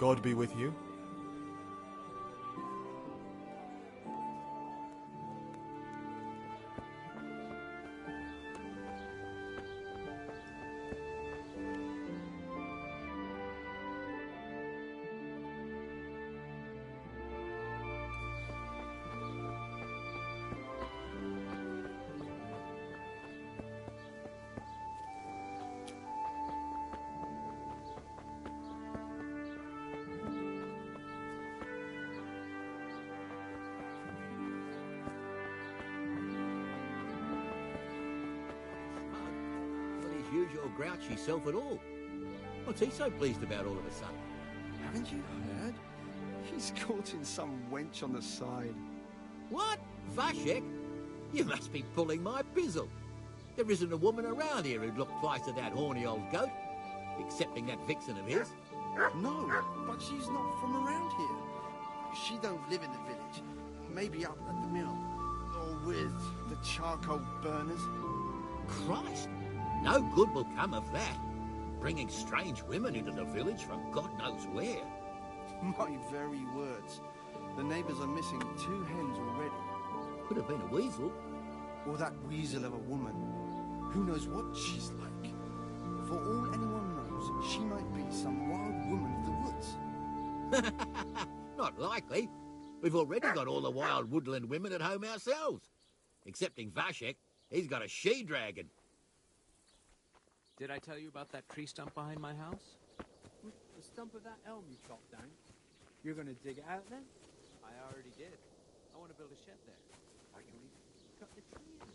God be with you. Usual grouchy self at all. What's he so pleased about all of a sudden? Haven't you heard? He's courting some wench on the side. What? Vashek? You must be pulling my pizzle. There isn't a woman around here who'd look twice at that horny old goat, excepting that vixen of his. No, but she's not from around here. She don't live in the village. Maybe up at the mill. Or with the charcoal burners. Christ! No good will come of that. Bringing strange women into the village from God knows where. My very words. The neighbours are missing 2 hens already. Could have been a weasel. Or that weasel of a woman. Who knows what she's like? For all anyone knows, she might be some wild woman of the woods. Not likely. We've already got all the wild woodland women at home ourselves. Excepting Vashek. He's got a she-dragon. Did I tell you about that tree stump behind my house? The stump of that elm you chopped down. You're going to dig it out then? I already did. I want to build a shed there. I can cut the tree in.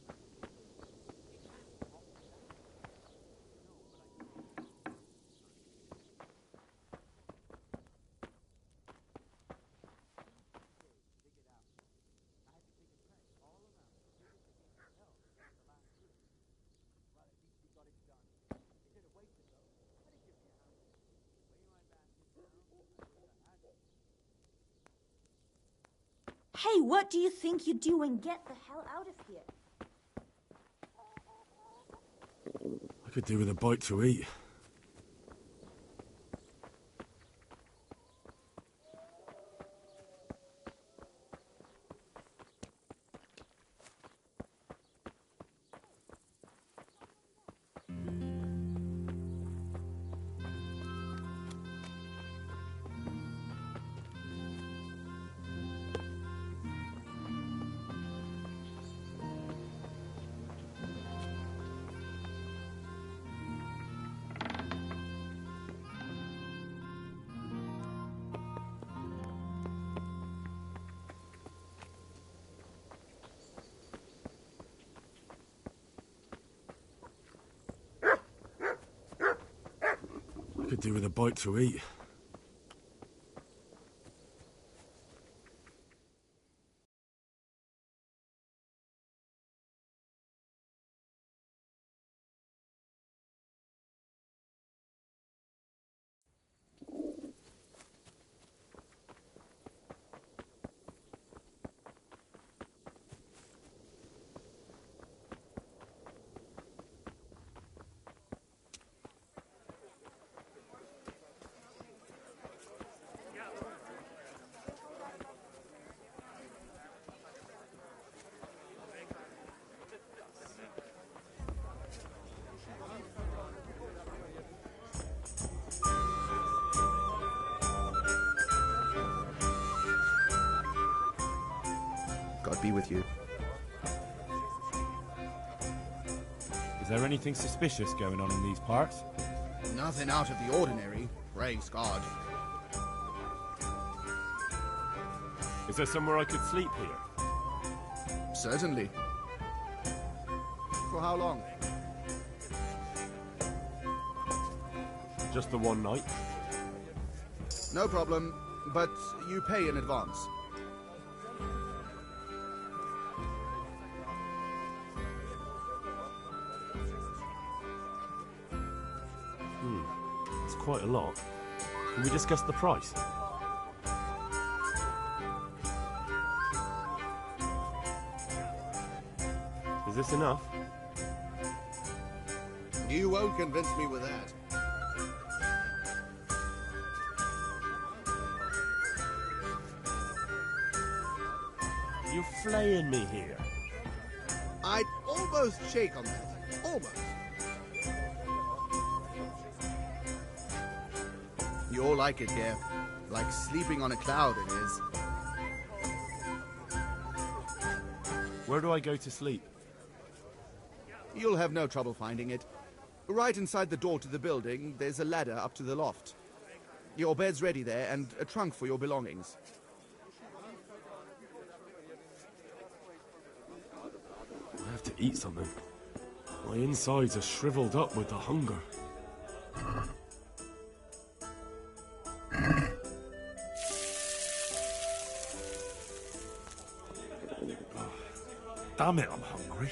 Hey, what do you think you're doing? Get the hell out of here. I could do with a bite to eat. Could do with a bite to eat. God be with you. Is there anything suspicious going on in these parts? Nothing out of the ordinary, praise God. Is there somewhere I could sleep here? Certainly. For how long? Just the one night? No problem, but you pay in advance. It's quite a lot. Can we discuss the price? Is this enough? You won't convince me with that. You're flaying me here. I'd almost shake on that. Almost. You all like it here. Like sleeping on a cloud, it is. Where do I go to sleep? You'll have no trouble finding it. Right inside the door to the building, there's a ladder up to the loft. Your bed's ready there, and a trunk for your belongings. I have to eat something. My insides are shriveled up with the hunger. Oh, damn it, I'm hungry.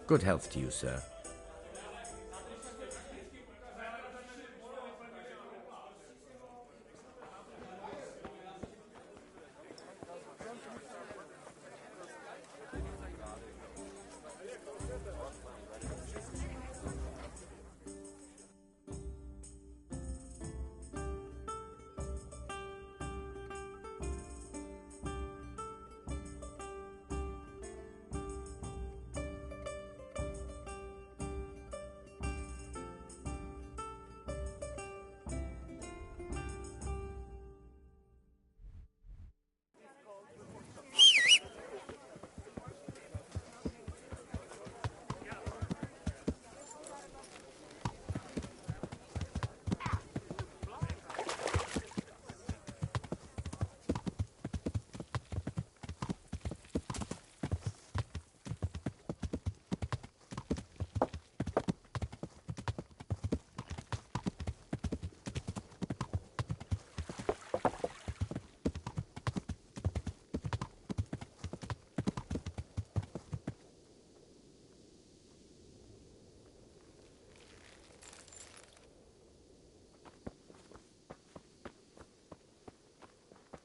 Good health to you, sir.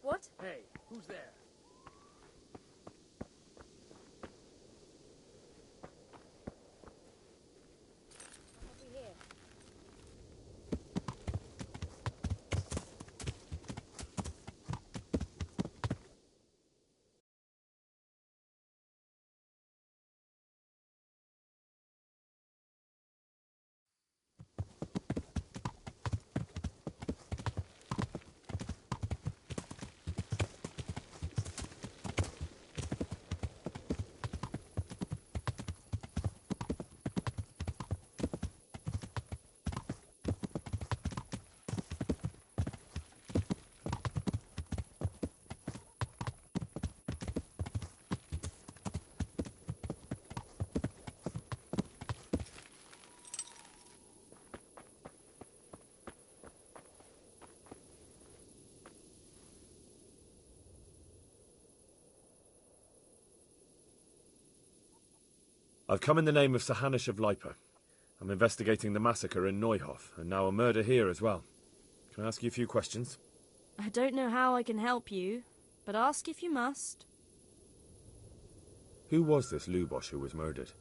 What? Hey, who's there? Over here. I've come in the name of sjh5 of Lipa. I'm investigating the massacre in Neuhof, and now a murder here as well. Can I ask you a few questions? I don't know how I can help you, but ask if you must. Who was this Lubosh who was murdered?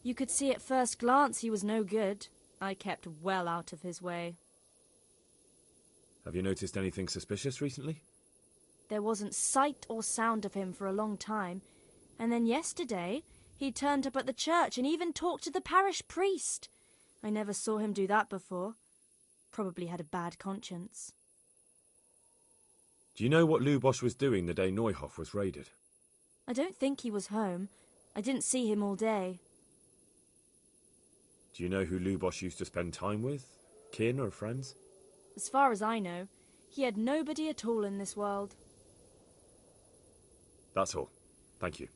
You could see at first glance he was no good. I kept well out of his way. Have you noticed anything suspicious recently? There wasn't sight or sound of him for a long time, and then yesterday he turned up at the church and even talked to the parish priest. I never saw him do that before. Probably had a bad conscience. Do you know what Lubosh was doing the day Neuhof was raided? I don't think he was home. I didn't see him all day. Do you know who Lubosh used to spend time with? Kin or friends? As far as I know, he had nobody at all in this world. That's all. Thank you.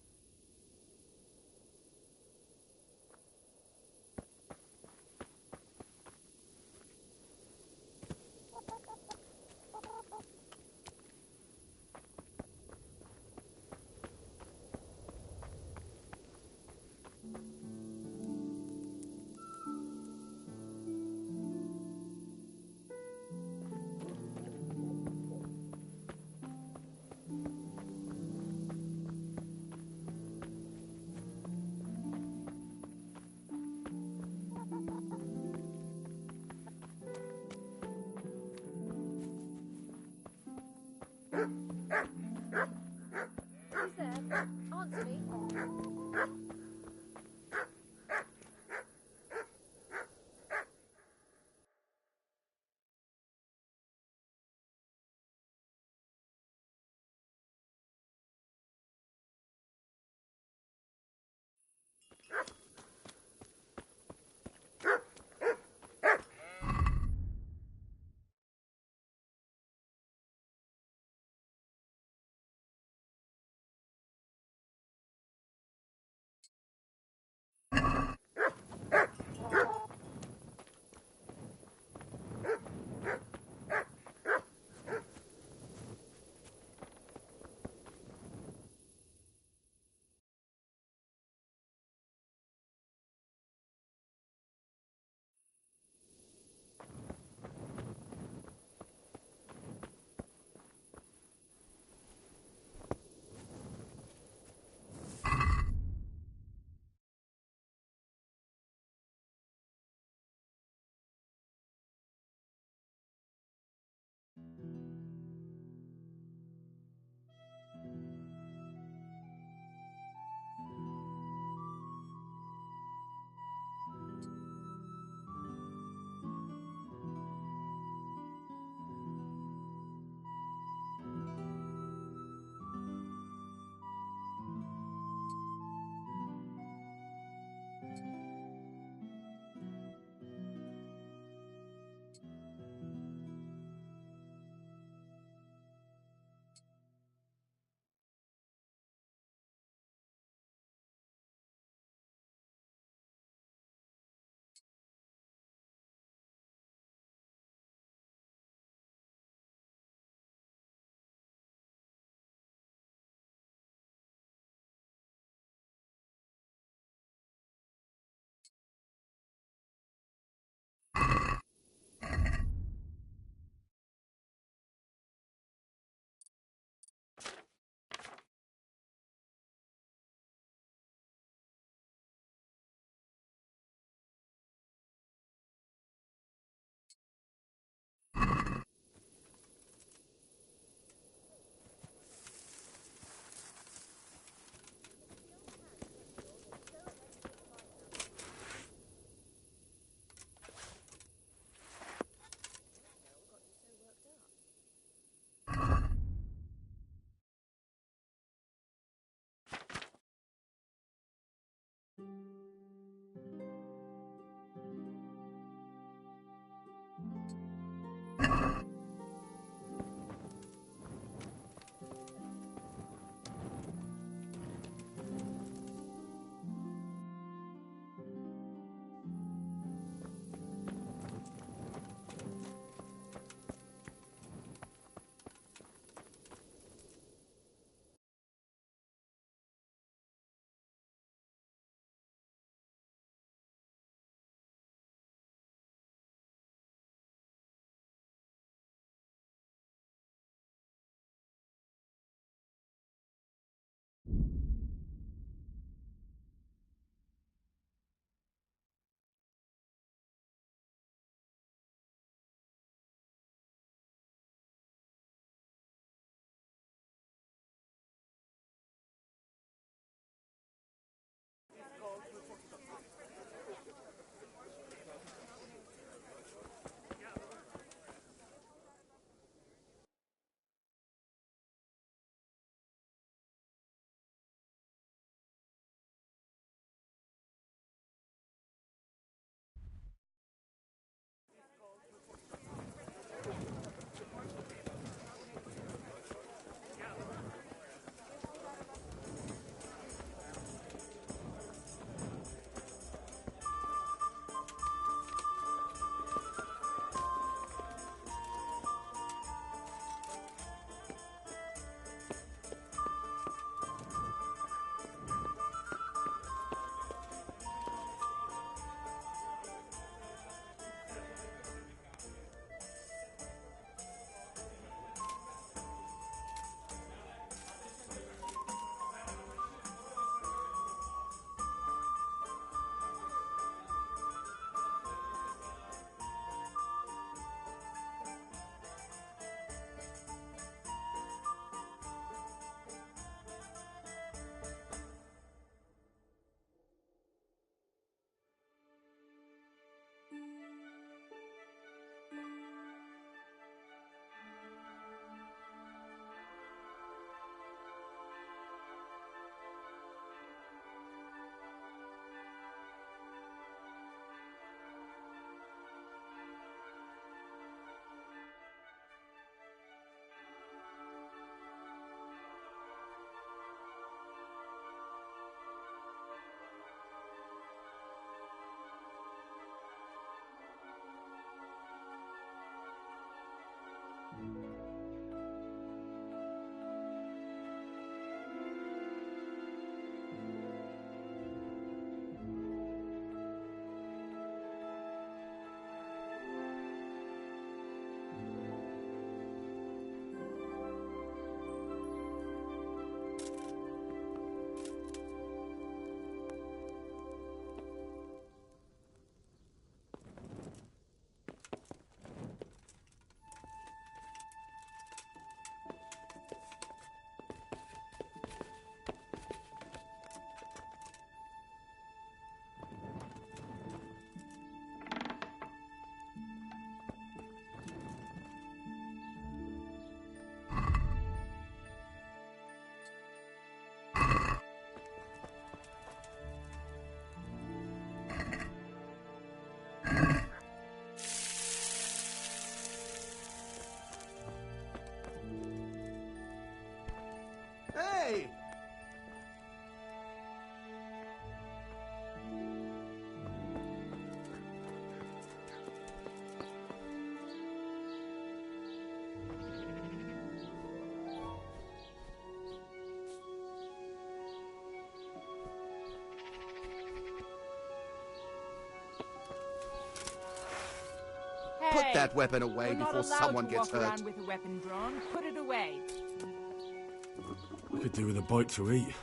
Put that weapon away You're not before allowed someone to gets walk hurt. around with a weapon drawn. Put it away. I could do with a bite to eat.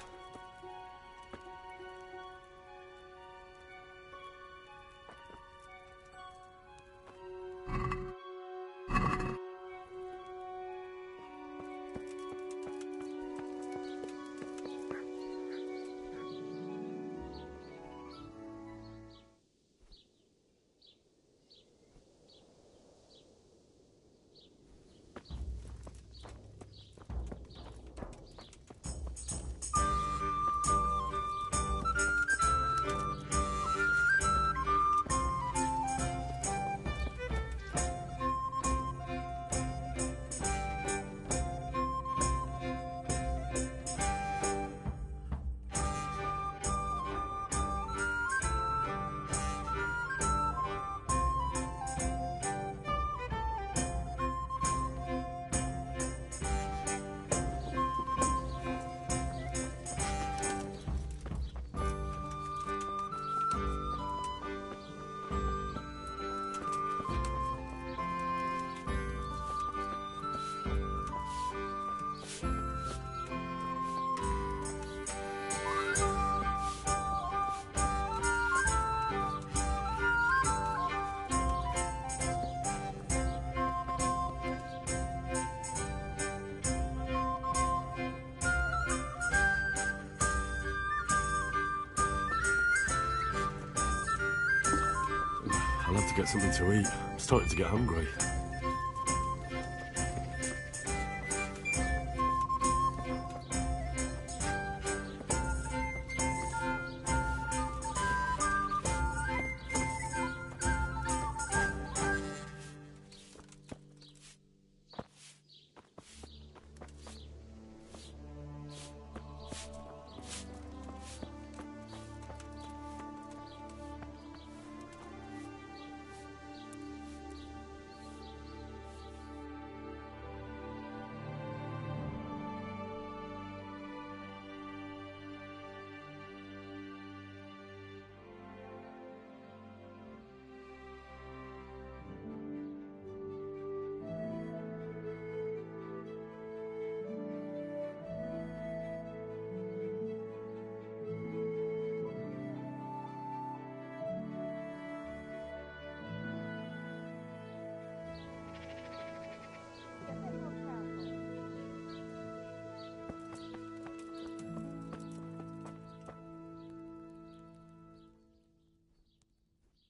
I'll have to get something to eat. I'm starting to get hungry.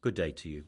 Good day to you.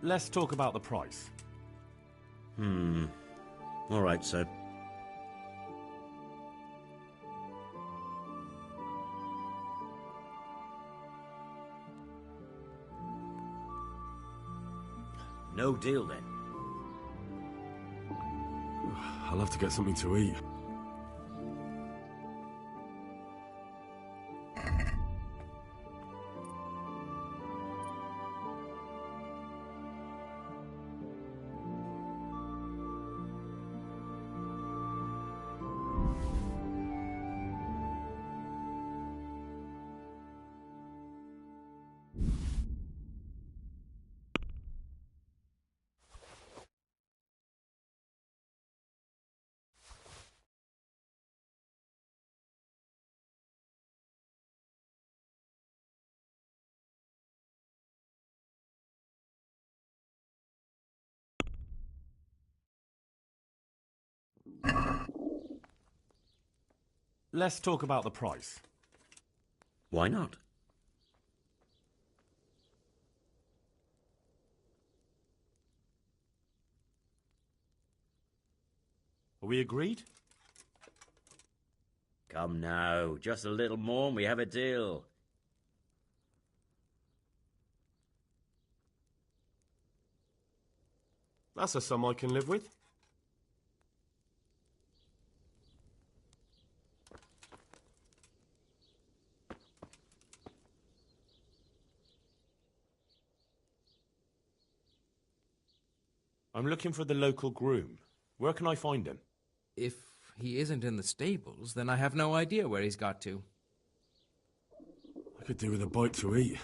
Let's talk about the price. All right, sir. No deal then. I'll have to get something to eat. Let's talk about the price. Why not? Are we agreed? Come now, just a little more and we have a deal. That's a sum I can live with. I'm looking for the local groom. Where can I find him? If he isn't in the stables, then I have no idea where he's got to. I could do with a bite to eat.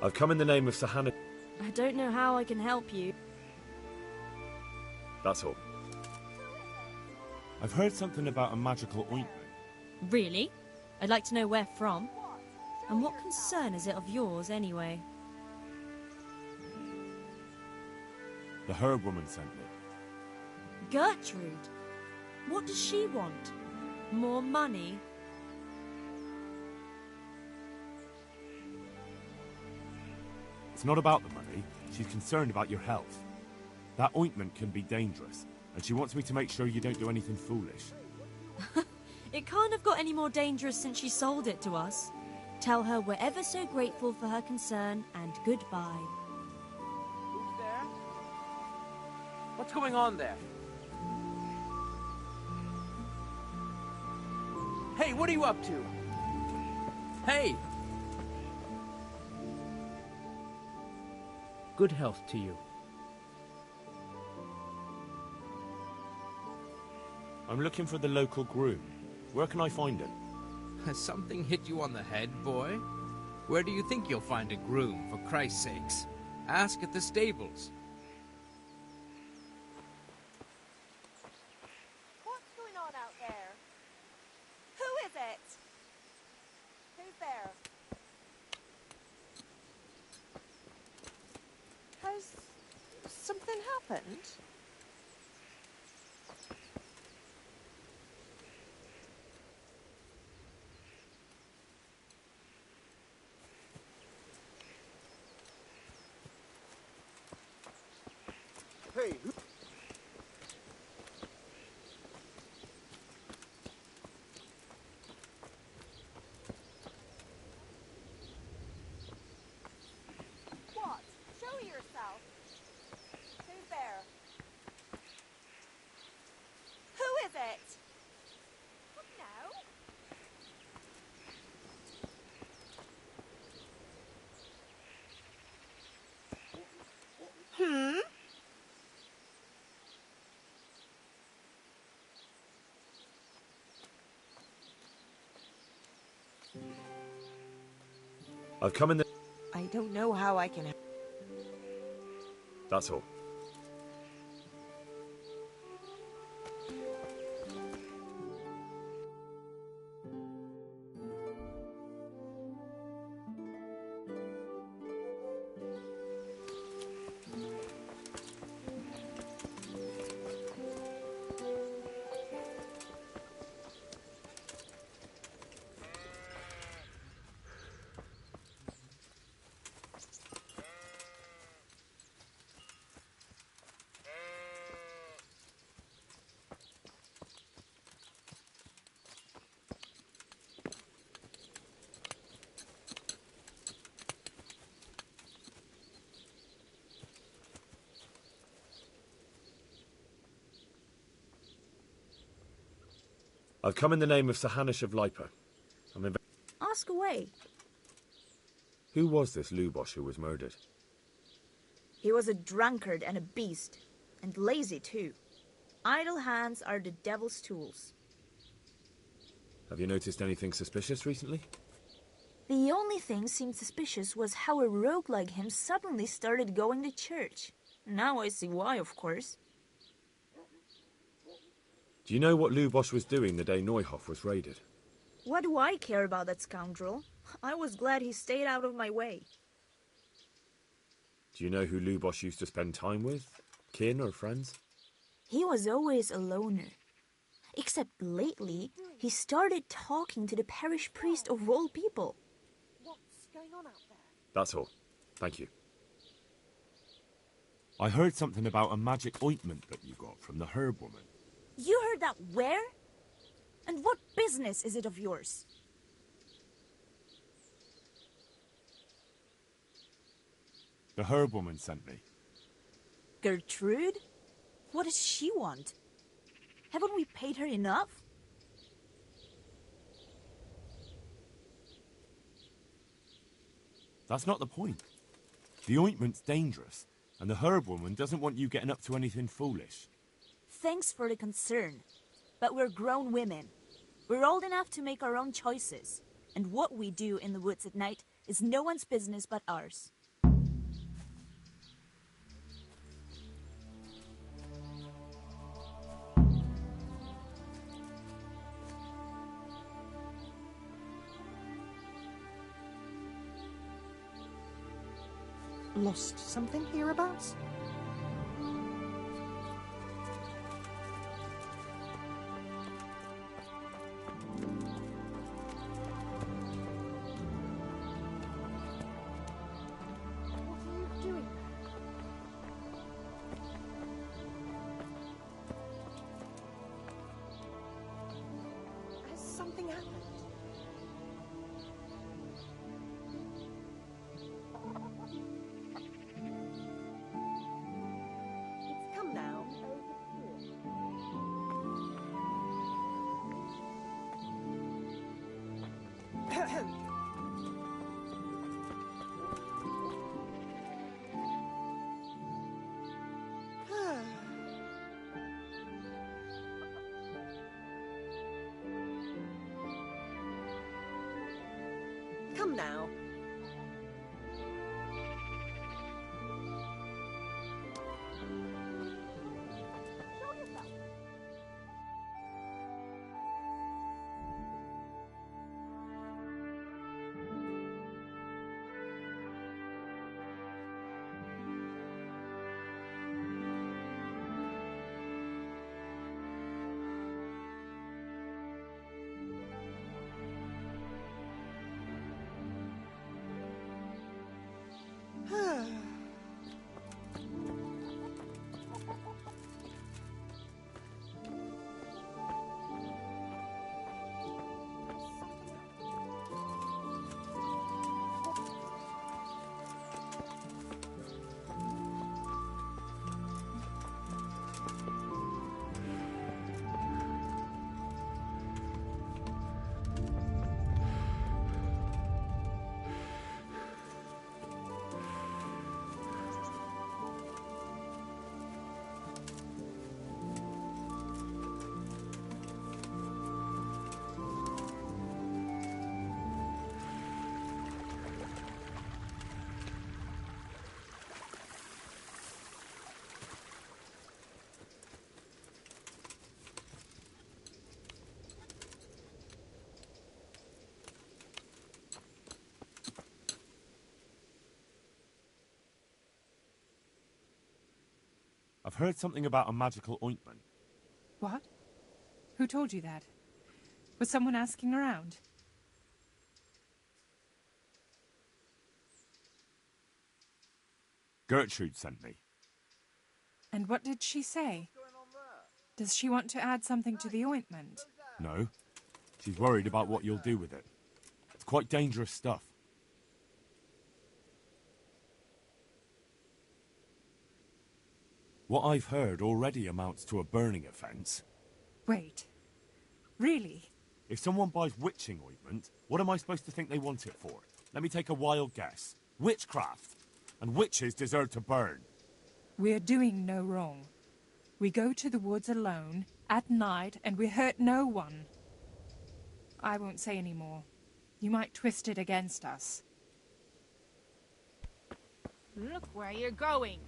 I've come in the name of Sahana. I don't know how I can help you. That's all. I've heard something about a magical ointment. Really? I'd like to know where from. And what concern is it of yours, anyway? The herb woman sent me. Gertrude? What does she want? More money? It's not about the money. She's concerned about your health. That ointment can be dangerous, and she wants me to make sure you don't do anything foolish. It can't have got any more dangerous since she sold it to us. Tell her we're ever so grateful for her concern, and goodbye. Who's there? What's going on there? Hey, what are you up to? Hey! Good health to you. I'm looking for the local groom. Where can I find him? Has something hit you on the head, boy? Where do you think you'll find a groom, for Christ's sakes? Ask at the stables. What's going on out there? Who is it? Who's there? Has something happened? Hey, who... What? Show yourself. Who's there? Who is it? What now? I've come in the... I don't know how I can... That's all. I've come in the name of sjh5 of Lipa. Ask away. Who was this Lubosh who was murdered? He was a drunkard and a beast, and lazy too. Idle hands are the devil's tools. Have you noticed anything suspicious recently? The only thing seemed suspicious was how a rogue like him suddenly started going to church. Now I see why, of course. Do you know what Lubosh was doing the day Neuhof was raided? What do I care about that scoundrel? I was glad he stayed out of my way. Do you know who Lubosh used to spend time with? Kin or friends? He was always a loner. Except lately, he started talking to the parish priest of all people. What's going on out there? That's all. Thank you. I heard something about a magic ointment that you got from the herb woman. You heard that where? And what business is it of yours? The herb woman sent me. Gertrude? What does she want? Haven't we paid her enough? That's not the point. The ointment's dangerous, and the herb woman doesn't want you getting up to anything foolish. Thanks for the concern, but we're grown women. We're old enough to make our own choices, and what we do in the woods at night is no one's business but ours. Lost something hereabouts? Something happened. Come now. I've heard something about a magical ointment. What? Who told you that? Was someone asking around? Gertrude sent me. And what did she say? Does she want to add something to the ointment? No. She's worried about what you'll do with it. It's quite dangerous stuff. What I've heard already amounts to a burning offence. Wait. Really? If someone buys witching ointment, what am I supposed to think they want it for? Let me take a wild guess. Witchcraft. And witches deserve to burn. We're doing no wrong. We go to the woods alone, at night, and we hurt no one. I won't say any more. You might twist it against us. Look where you're going.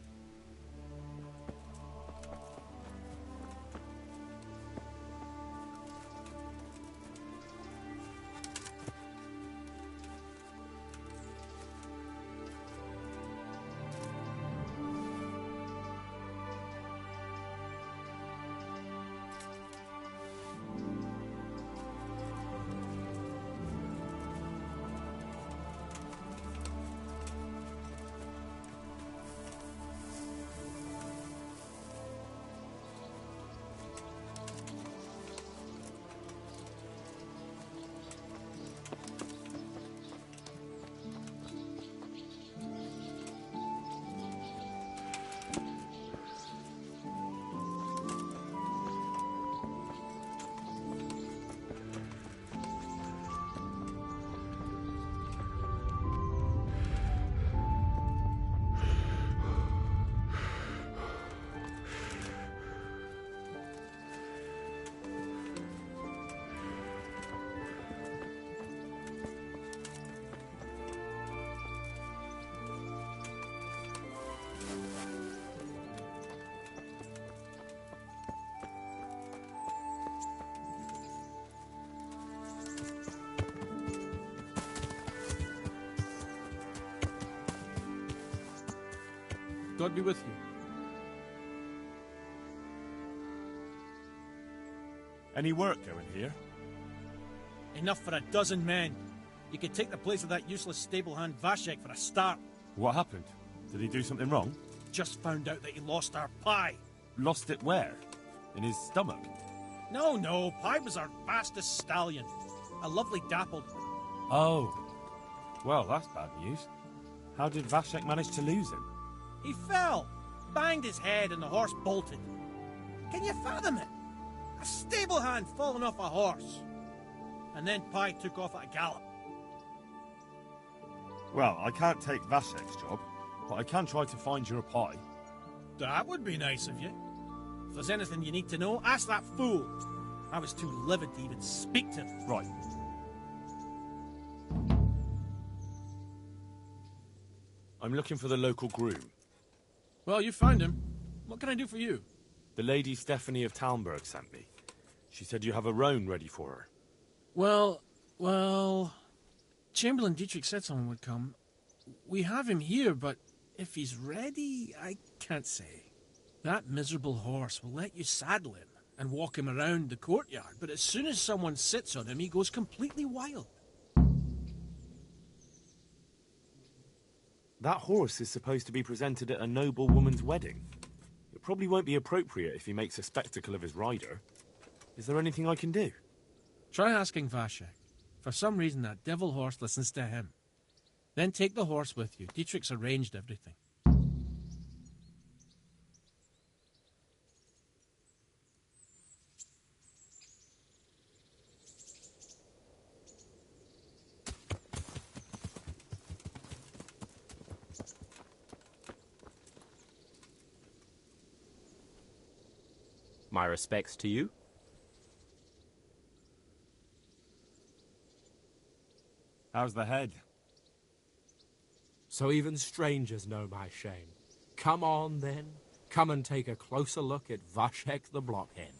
God be with you. Any work going here? Enough for a dozen men. You could take the place of that useless stable hand Vashek for a start. What happened? Did he do something wrong? Just found out that he lost our pie. Lost it where? In his stomach? No, Pie was our fastest stallion. A lovely dappled one. Oh. Well, that's bad news. How did Vashek manage to lose him? He fell, banged his head, and the horse bolted. Can you fathom it? A stable hand falling off a horse. And then Pie took off at a gallop. Well, I can't take Vashek's job, but I can try to find your pie. That would be nice of you. If there's anything you need to know, ask that fool. I was too livid to even speak to him. Right. I'm looking for the local groom. Well, you found him. What can I do for you? The lady Stephanie of Talmberg sent me. She said you have a roan ready for her. Well... Chamberlain Dietrich said someone would come. We have him here, but if he's ready, I can't say. That miserable horse will let you saddle him and walk him around the courtyard, but as soon as someone sits on him, he goes completely wild. That horse is supposed to be presented at a noble woman's wedding. It probably won't be appropriate if he makes a spectacle of his rider. Is there anything I can do? Try asking Vashek. For some reason, that devil horse listens to him. Then take the horse with you. Dietrich's arranged everything. My respects to you. How's the head? So even strangers know my shame. Come on, then. Come and take a closer look at Vashek the Blockhead.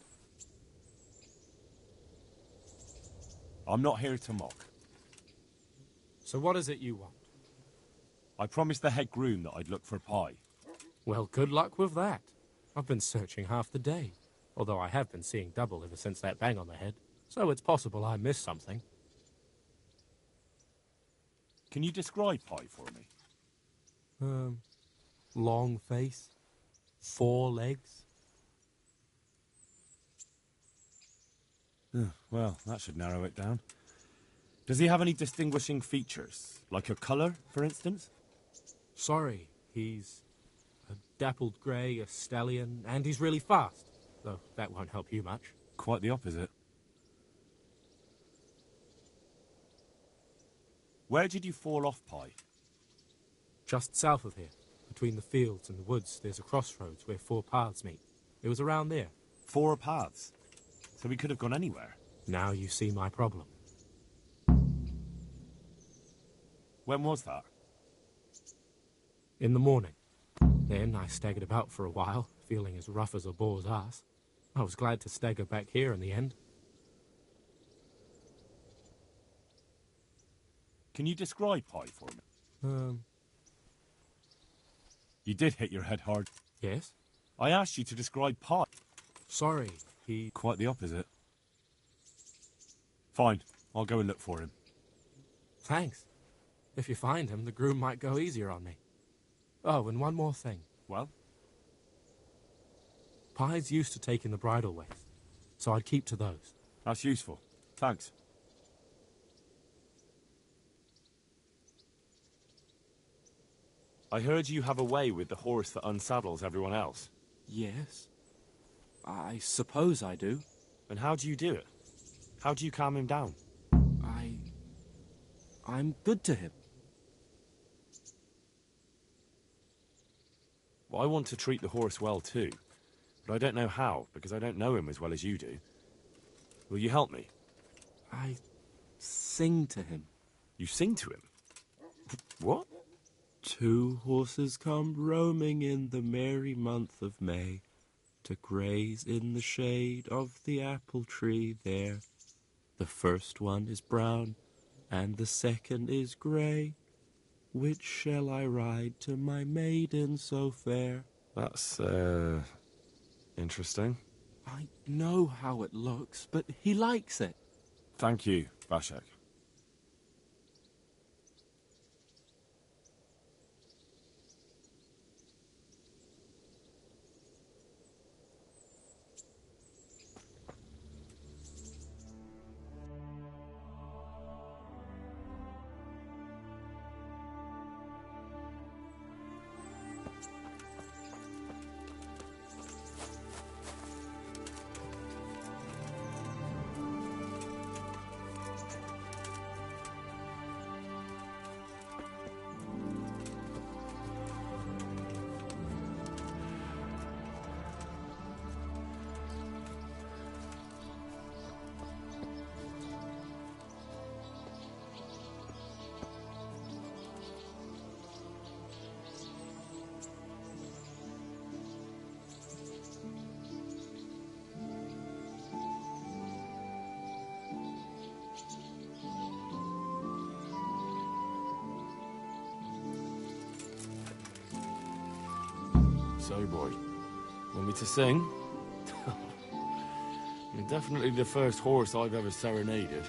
I'm not here to mock. So what is it you want? I promised the head groom that I'd look for pie. Well, good luck with that. I've been searching half the day, although I have been seeing double ever since that bang on the head, so it's possible I missed something. Can you describe pie for me? Long face, 4 legs. Well, that should narrow it down. Does he have any distinguishing features? Like a colour, for instance? Sorry, he's a dappled grey, a stallion, and he's really fast. Though that won't help you much. Quite the opposite. Where did you fall off, Pie? Just south of here. Between the fields and the woods, there's a crossroads where 4 paths meet. It was around there. 4 paths? So we could have gone anywhere. Now you see my problem. When was that? In the morning. Then I staggered about for a while, feeling as rough as a boar's ass. I was glad to stagger back here in the end. Can you describe Pie for me? You did hit your head hard. Yes? I asked you to describe Pie. Sorry, he... Quite the opposite. Fine, I'll go and look for him. Thanks. If you find him, the groom might go easier on me. Oh, and one more thing. Well? Pie's used to taking the bridle ways, so I'd keep to those. That's useful. Thanks. I heard you have a way with the horse that unsaddles everyone else. Yes. I suppose I do. And how do you do it? How do you calm him down? I'm good to him. Well, I want to treat the horse well too, but I don't know how, because I don't know him as well as you do. Will you help me? I sing to him. You sing to him? What? 2 horses come roaming in the merry month of May, to graze in the shade of the apple tree there. The first one is brown, and the second is grey. Which shall I ride to my maiden so fair? That's, interesting. I know how it looks, but he likes it. Thank you, Vashek. So, boy, want me to sing? You're definitely the first horse I've ever serenaded.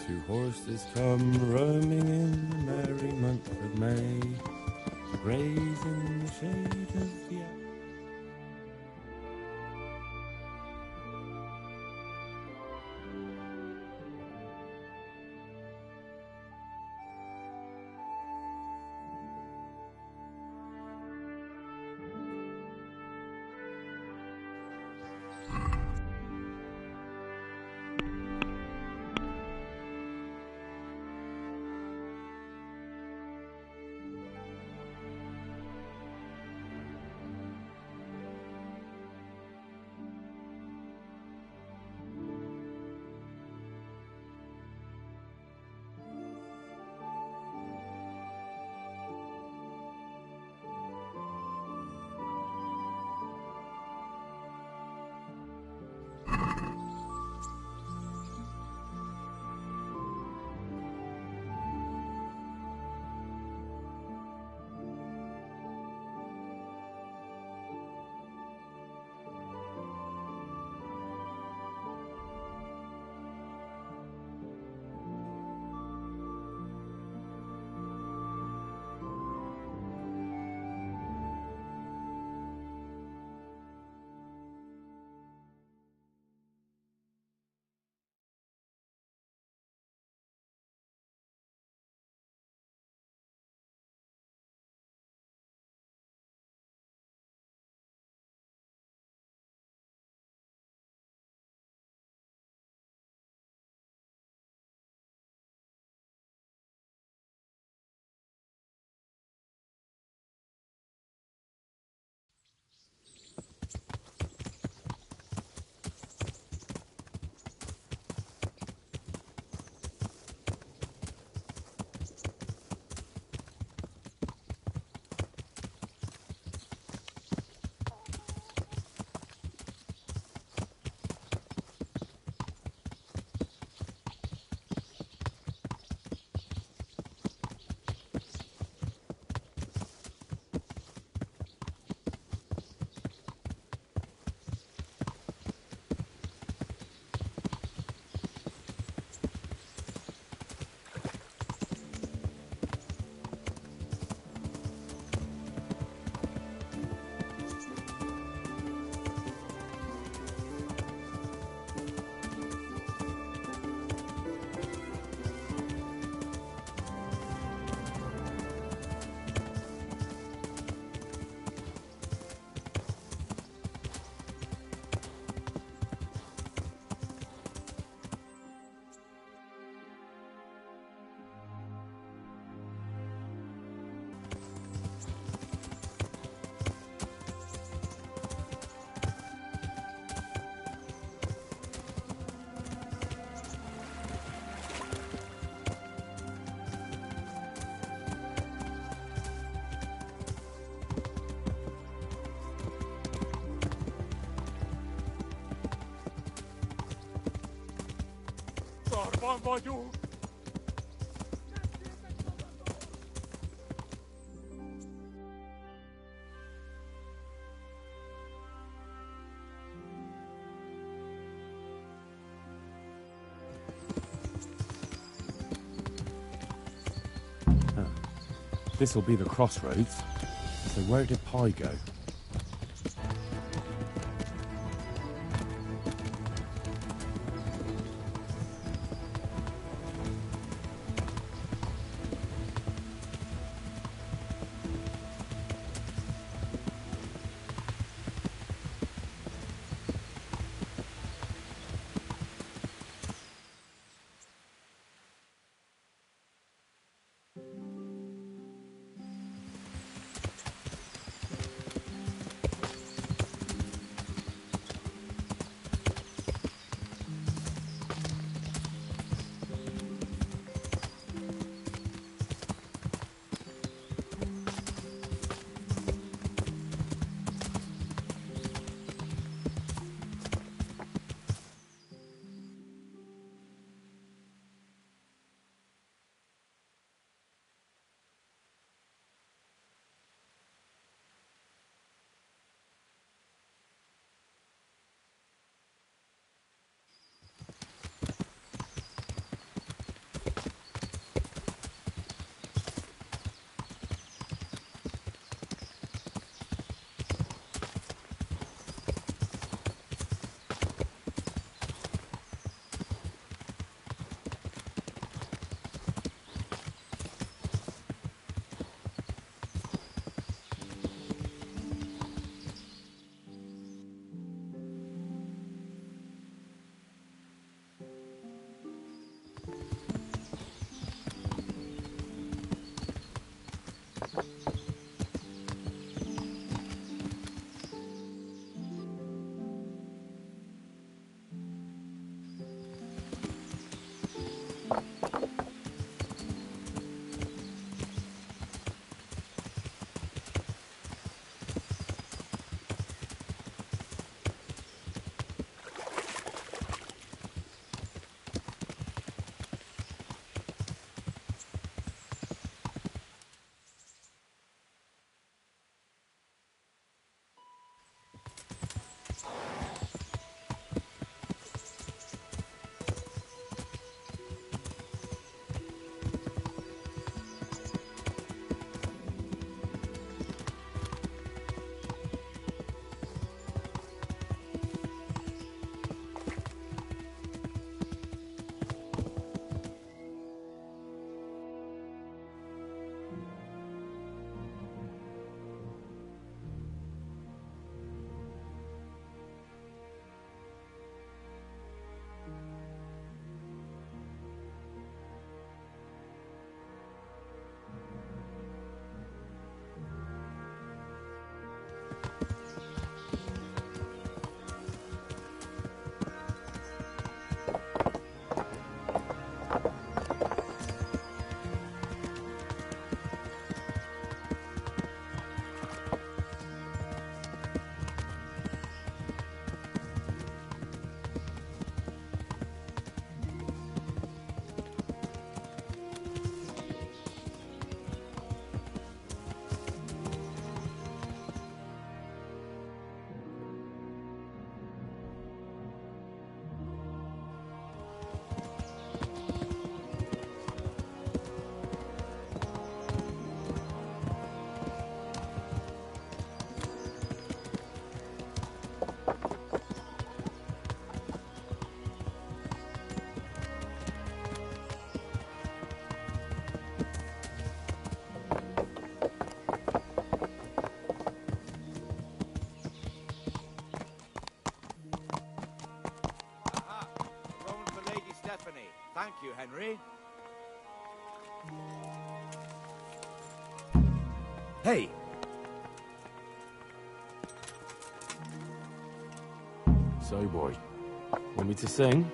Two horses come roaming in the merry month of May, to graze in the shade of the apple. This'll be the crossroads. So where did Pi go? you, Henry. Hey! So, boy, want me to sing?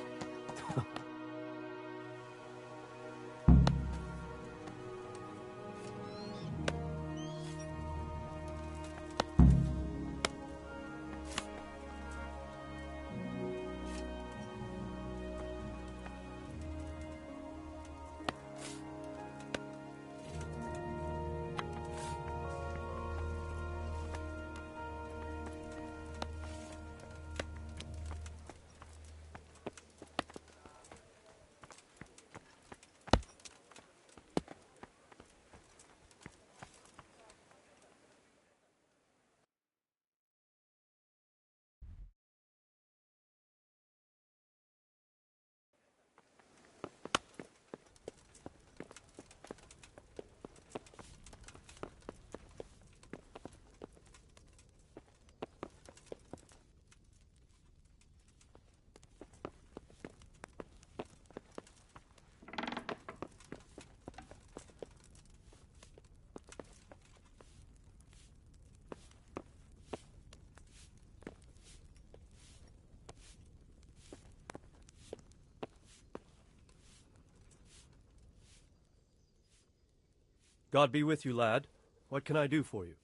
God be with you, lad. What can I do for you?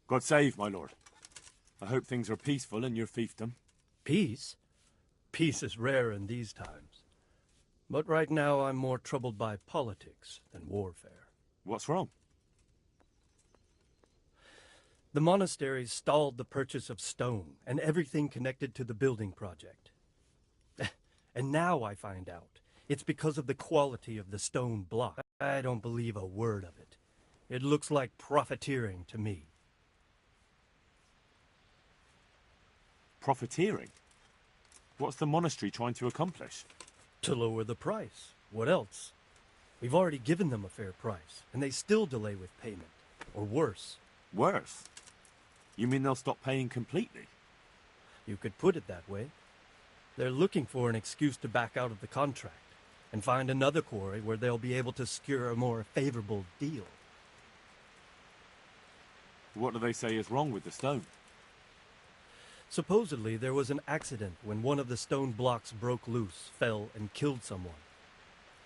God save, my lord. I hope things are peaceful in your fiefdom. Peace? Peace is rare in these times. But right now I'm more troubled by politics than warfare. What's wrong? The monastery stalled the purchase of stone and everything connected to the building project. And now I find out it's because of the quality of the stone block. I don't believe a word of it. It looks like profiteering to me. Profiteering? What's the monastery trying to accomplish? To lower the price. What else? We've already given them a fair price, and they still delay with payment. Or worse. Worse? You mean they'll stop paying completely? You could put it that way. They're looking for an excuse to back out of the contract and find another quarry where they'll be able to secure a more favorable deal. What do they say is wrong with the stone? Supposedly, there was an accident when one of the stone blocks broke loose, fell, and killed someone.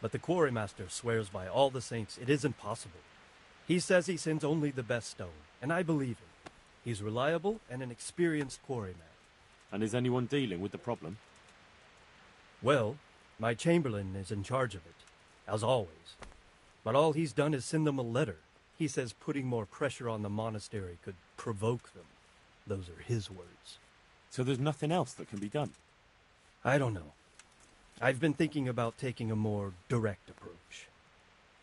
But the quarrymaster swears by all the saints it isn't possible. He says he sends only the best stone, and I believe him. He's reliable and an experienced quarryman. And is anyone dealing with the problem? Well, my chamberlain is in charge of it, as always. But all he's done is send them a letter. He says putting more pressure on the monastery could provoke them. Those are his words. So there's nothing else that can be done? I don't know. I've been thinking about taking a more direct approach.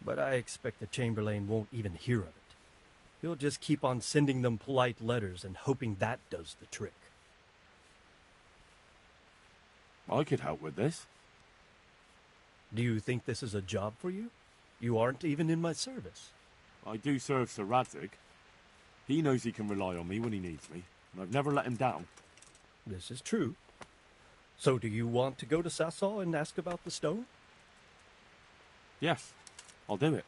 But I expect the chamberlain won't even hear of it. He'll just keep on sending them polite letters and hoping that does the trick. I could help with this. Do you think this is a job for you? You aren't even in my service. I do serve Sir Radzig. He knows he can rely on me when he needs me, and I've never let him down. This is true. So do you want to go to Sassaw and ask about the stone? Yes, I'll do it.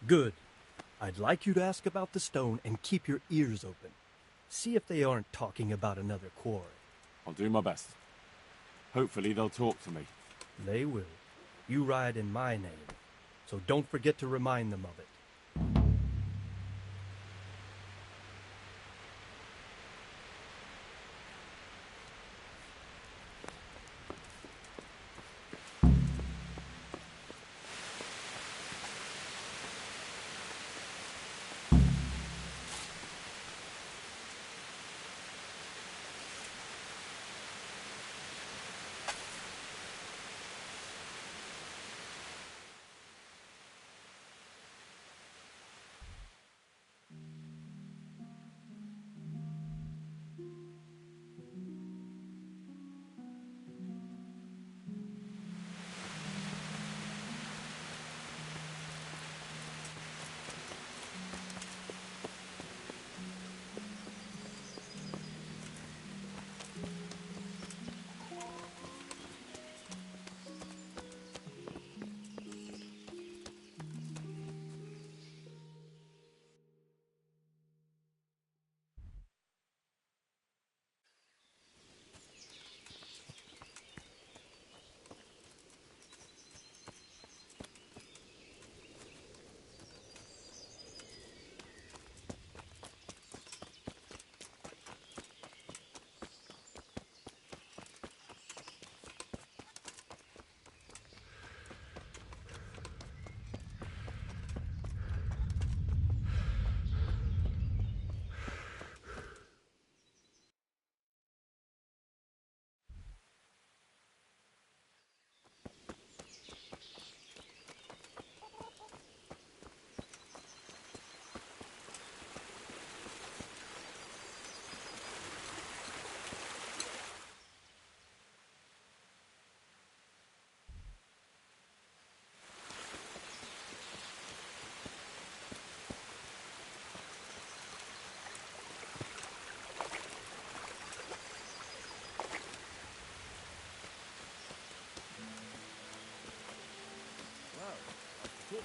Good. I'd like you to ask about the stone and keep your ears open. See if they aren't talking about another quarry. I'll do my best. Hopefully they'll talk to me. They will. You ride in my name, so don't forget to remind them of it.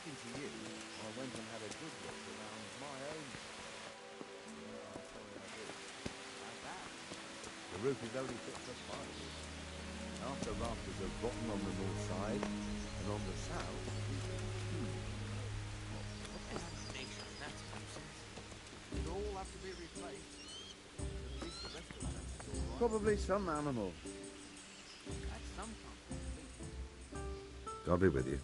talking to you, I went and had a good look around my own. Like that. The roof is only fit for 5. Half the rafters are rotten on the north side, and on the south is huge. What damnation, that's nuisance. It'll all have to be replaced. At least the rest of the house is all right. Probably some animal. That's some comfort. God be with you.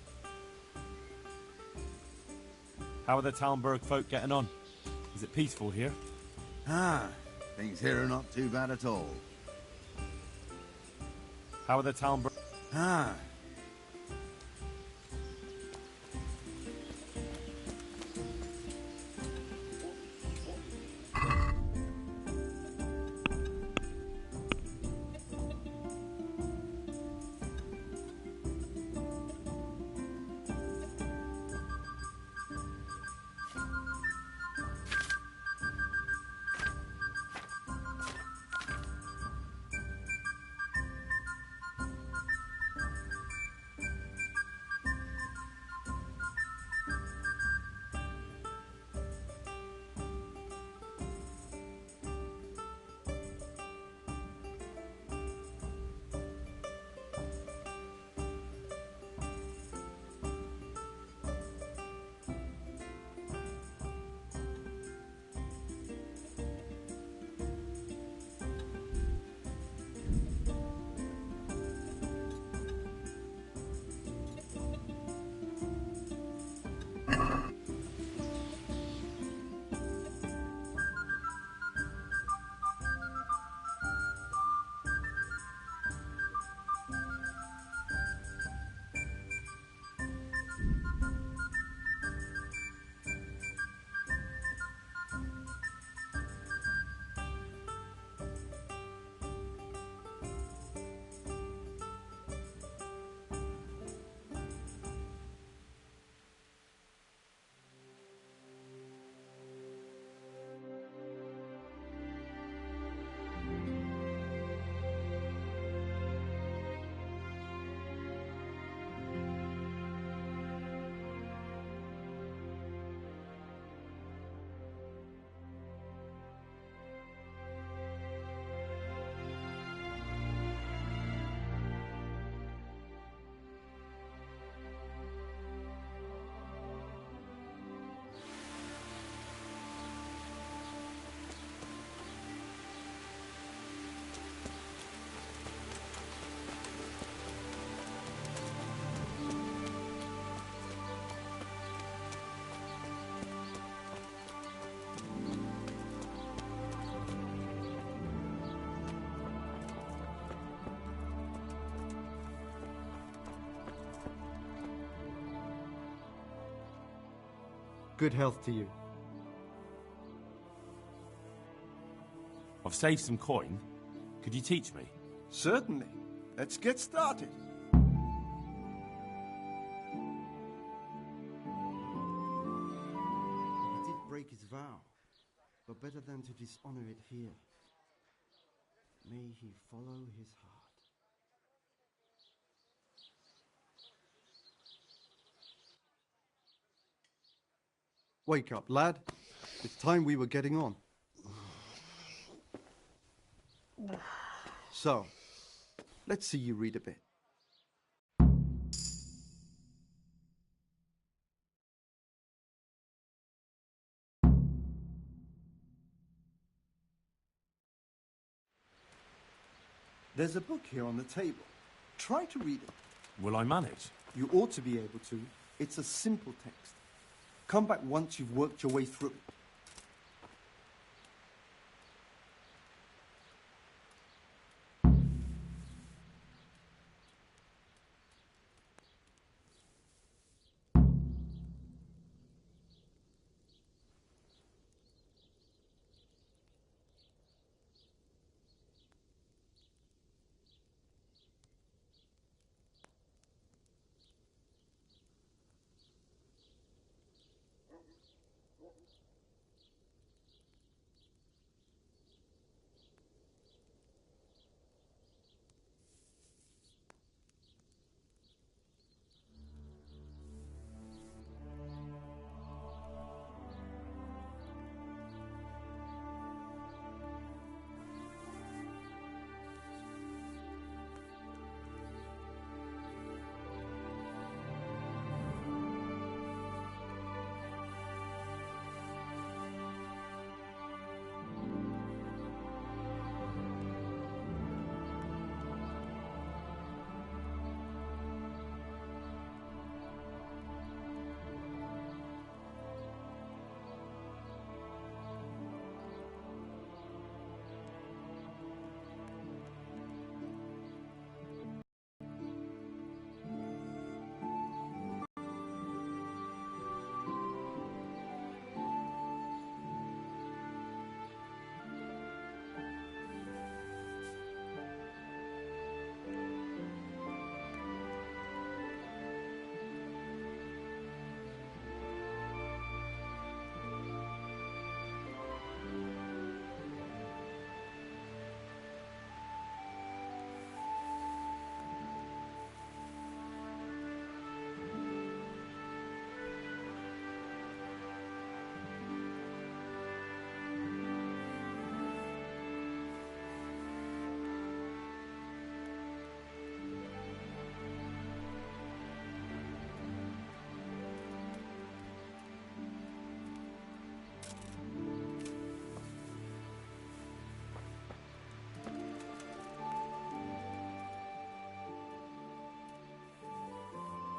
How are the Talmberg folk getting on? Is it peaceful here? Things here are not too bad at all. How are the Talmberg... Good health to you. I've saved some coin. Could you teach me? Certainly. Let's get started. He did break his vow, but better than to dishonor it here. May he follow his heart. Wake up, lad. It's time we were getting on. So, let's see you read a bit. There's a book here on the table. Try to read it. Will I manage? You ought to be able to. It's a simple text. Come back once you've worked your way through it.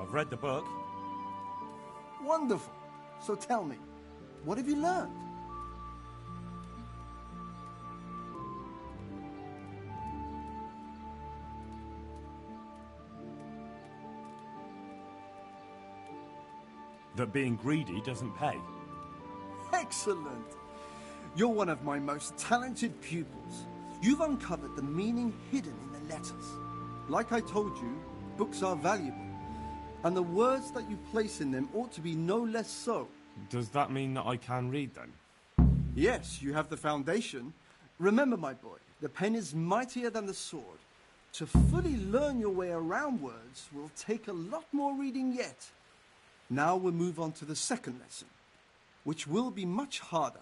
I've read the book. Wonderful. So tell me, what have you learned? That being greedy doesn't pay. Excellent. You're one of my most talented pupils. You've uncovered the meaning hidden in the letters. Like I told you, books are valuable, and the words that you place in them ought to be no less so. Does that mean that I can read then? Yes, you have the foundation. Remember, my boy, the pen is mightier than the sword. To fully learn your way around words will take a lot more reading yet. Now we'll move on to the second lesson, which will be much harder.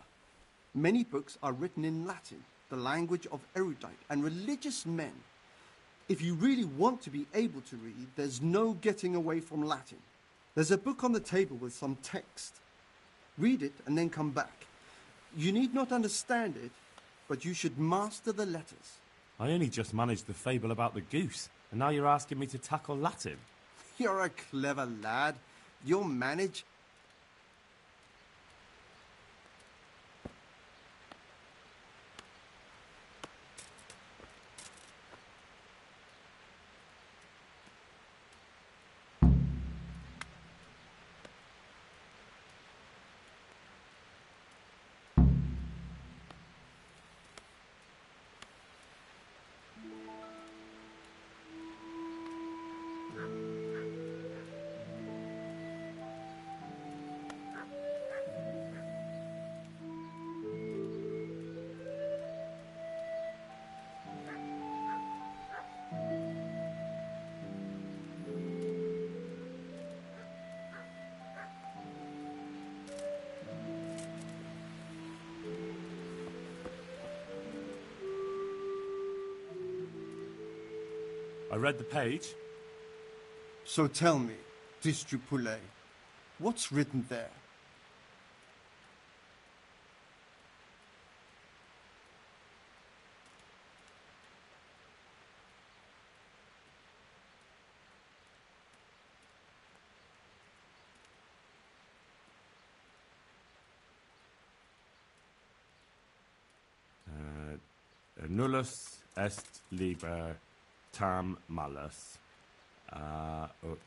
Many books are written in Latin, the language of erudite and religious men. If you really want to be able to read, there's no getting away from Latin. There's a book on the table with some text. Read it and then come back. You need not understand it, but you should master the letters. I only just managed the fable about the goose, and now you're asking me to tackle Latin. You're a clever lad. You'll manage. I read the page. So tell me, Distrupule, what's written there? Nullus est liber tam malus, ut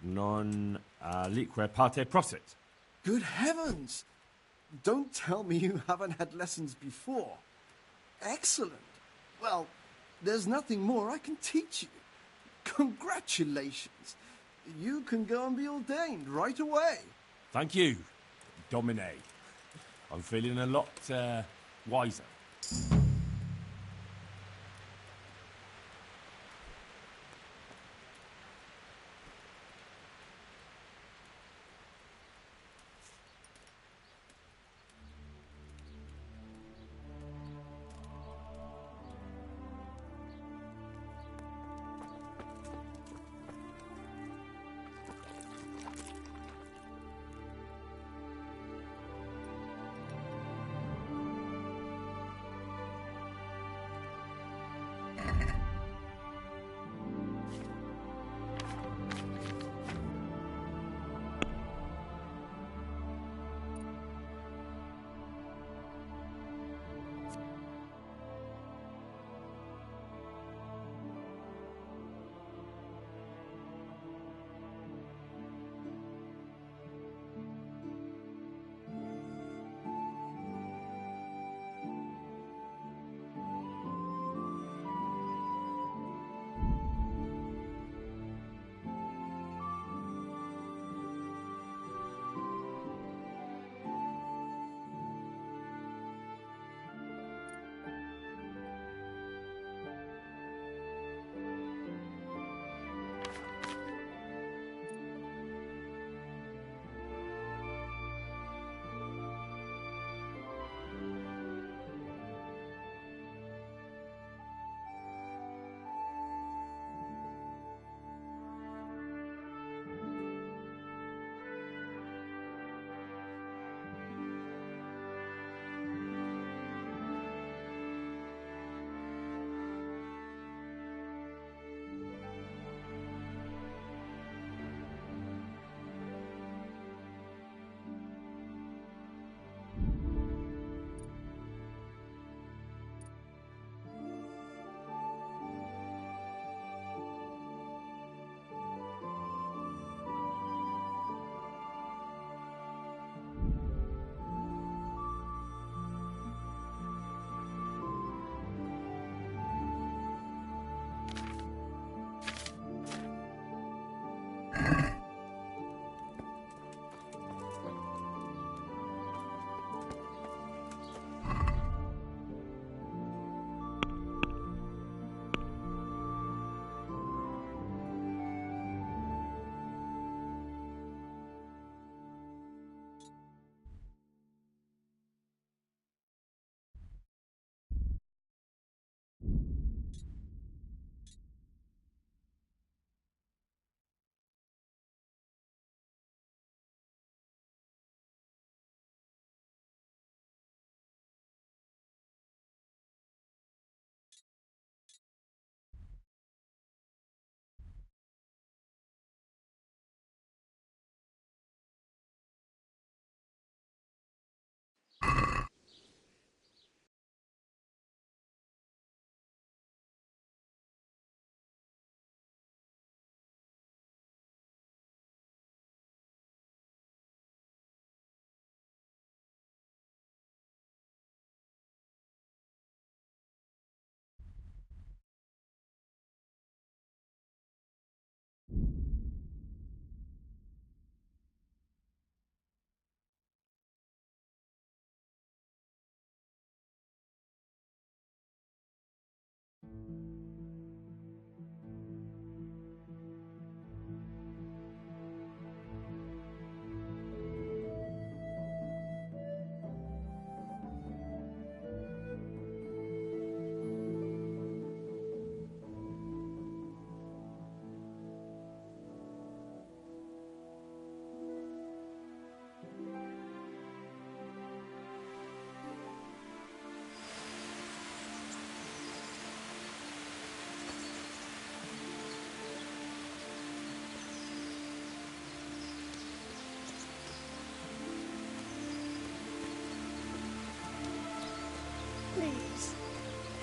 non lique parte prosit. Good heavens! Don't tell me you haven't had lessons before. Excellent. Well, there's nothing more I can teach you. Congratulations. You can go and be ordained right away. Thank you, Domine. I'm feeling a lot wiser.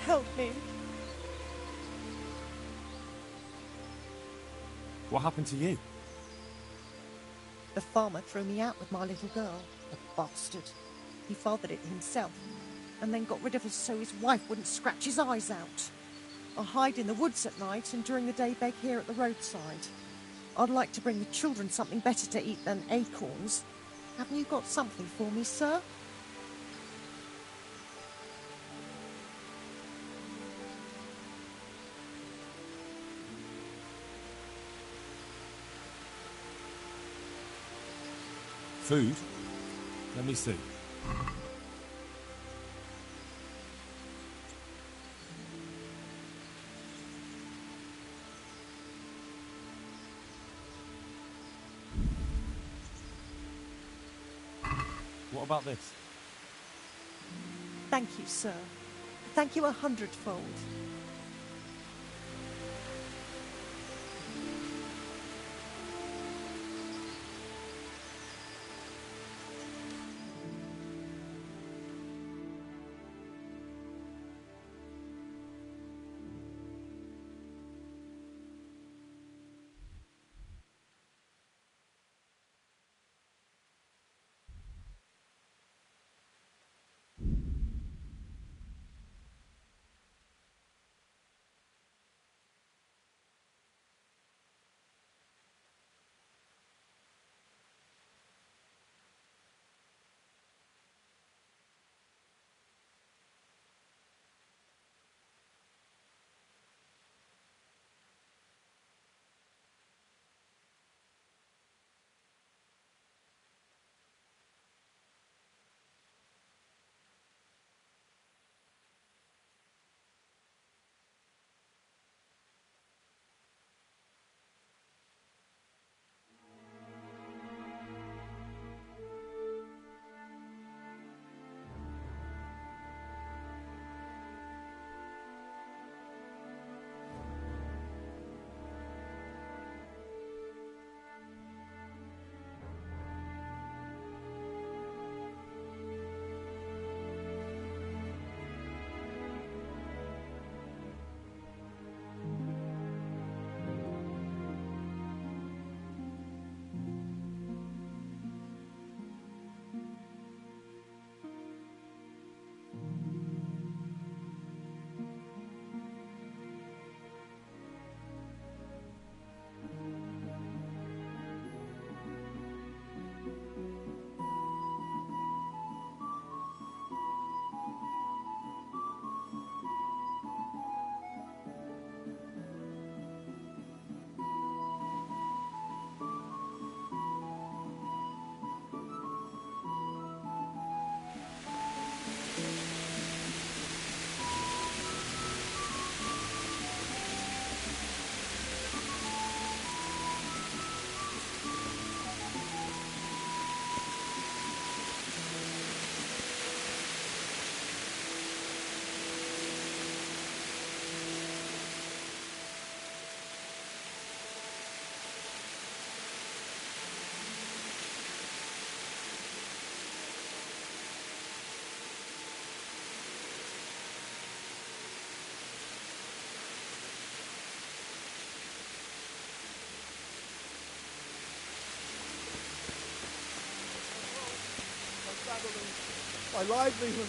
help me. What happened to you? The farmer threw me out with my little girl. The bastard. He fathered it himself, and then got rid of us so his wife wouldn't scratch his eyes out. I hide in the woods at night, and during the day beg here at the roadside. I'd like to bring the children something better to eat than acorns. Haven't you got something for me, sir? Food? Let me see. What about this? Thank you, sir. Thank you 100-fold. My livelihood.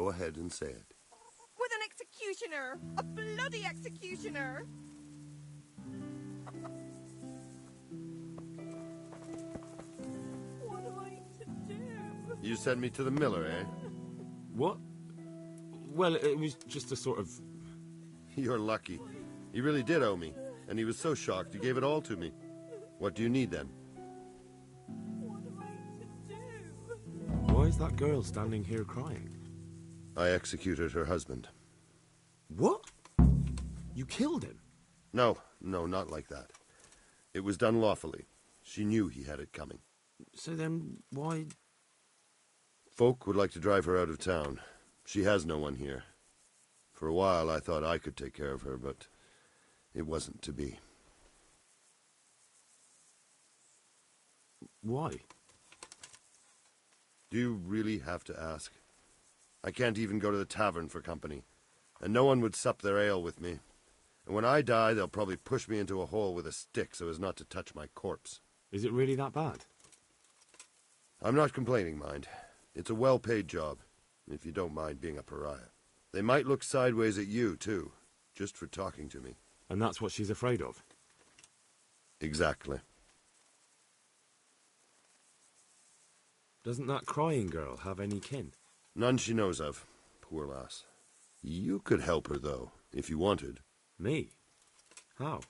go ahead and say it. With an executioner! A bloody executioner! What am I to do? You sent me to the miller, eh? What? Well, it was just a sort of... You're lucky. He really did owe me, and he was so shocked he gave it all to me. What do you need, then? Why is that girl standing here crying? I executed her husband. What? You killed him? No, not like that. It was done lawfully. She knew he had it coming. So then, why... Folk would like to drive her out of town. She has no one here. For a while, I thought I could take care of her, but it wasn't to be. Why? Do you really have to ask? I can't even go to the tavern for company, and no one would sup their ale with me. And when I die, they'll probably push me into a hole with a stick so as not to touch my corpse. Is it really that bad? I'm not complaining, mind. It's a well-paid job, if you don't mind being a pariah. They might look sideways at you, too, just for talking to me. And that's what she's afraid of? Exactly. Doesn't that crying girl have any kin? None she knows of. Poor lass. You could help her, though, if you wanted. Me? How?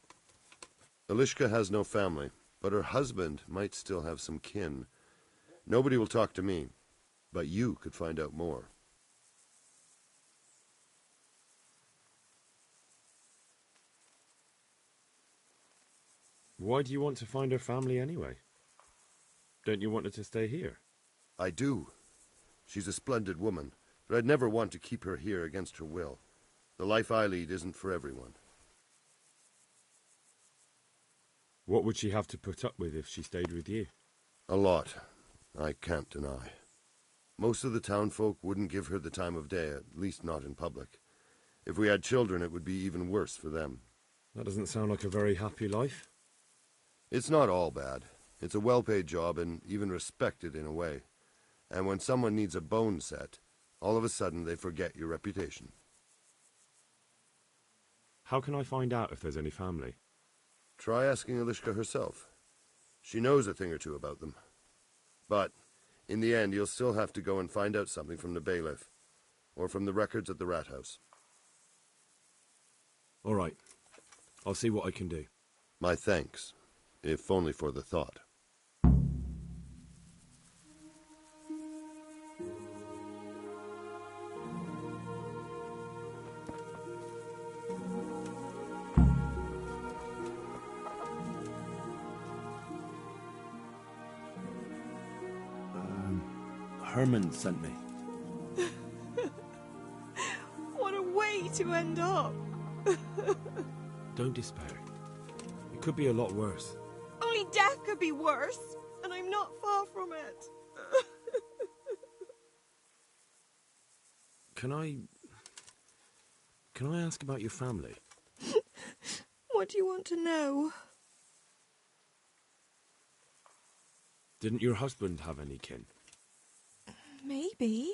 Elishka has no family, but her husband might still have some kin. Nobody will talk to me, but you could find out more. Why do you want to find her family anyway? Don't you want her to stay here? I do. She's a splendid woman, but I'd never want to keep her here against her will. The life I lead isn't for everyone. What would she have to put up with if she stayed with you? A lot, I can't deny. Most of the townfolk wouldn't give her the time of day, at least not in public. If we had children, it would be even worse for them. That doesn't sound like a very happy life. It's not all bad. It's a well-paid job and even respected in a way. And when someone needs a bone set, all of a sudden they forget your reputation. How can I find out if there's any family? Try asking Elishka herself. She knows a thing or two about them. But, in the end, you'll still have to go and find out something from the bailiff, or from the records at the rat house. All right. I'll see what I can do. My thanks, if only for the thought. Herman sent me. What a way to end up! Don't despair. It could be a lot worse. Only death could be worse, and I'm not far from it. Can I ask about your family? What do you want to know? Didn't your husband have any kin? Maybe.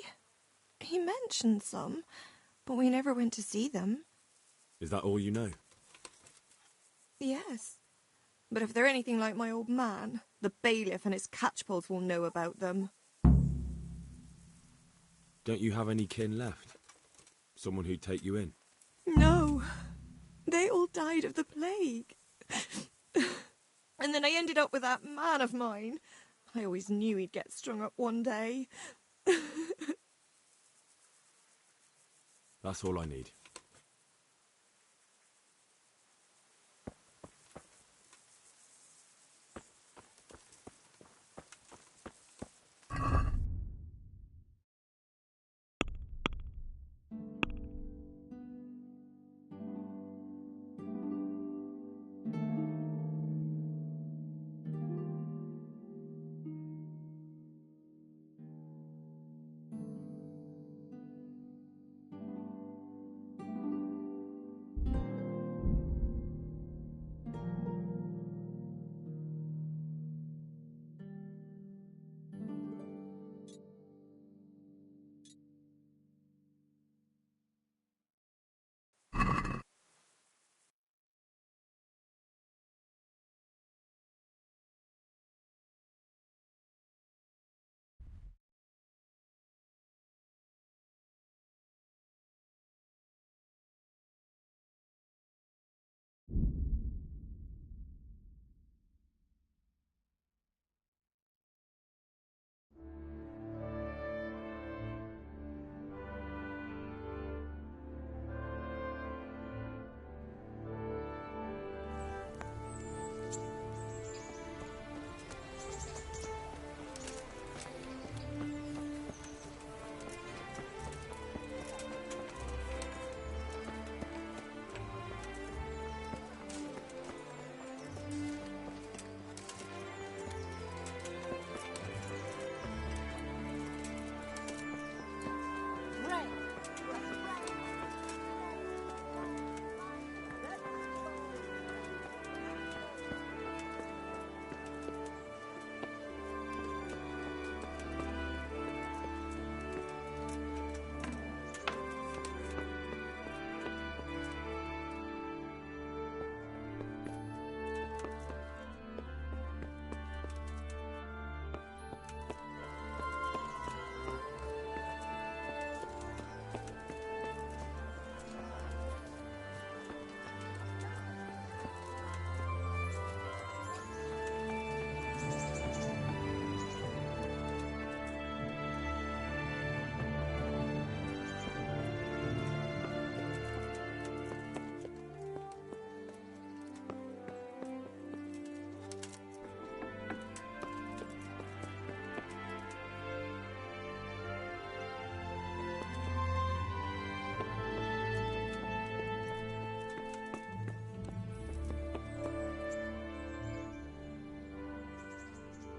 He mentioned some, but we never went to see them. Is that all you know? Yes. But if they're anything like my old man, the bailiff and his catchpolls will know about them. Don't you have any kin left? Someone who'd take you in? No. They all died of the plague. And then I ended up with that man of mine. I always knew he'd get strung up one day. That's all I need.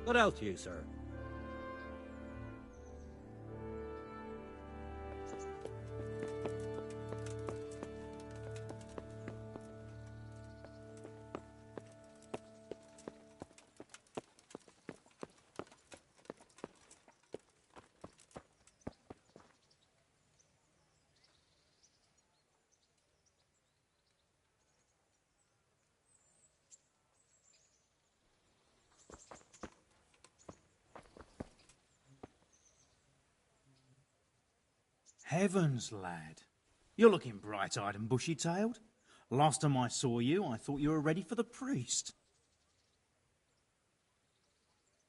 What else, you, sir? Heavens, lad. You're looking bright-eyed and bushy-tailed. Last time I saw you, I thought you were ready for the priest.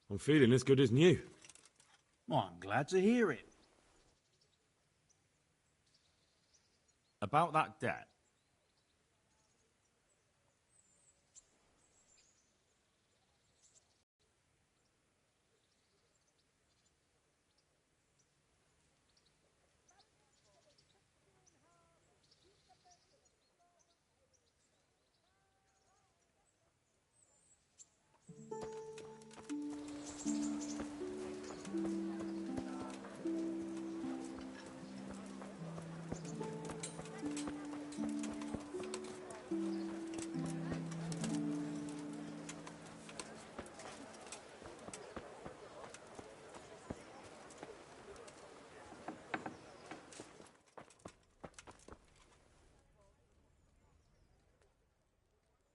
I'm feeling as good as new. I'm glad to hear it. About that debt.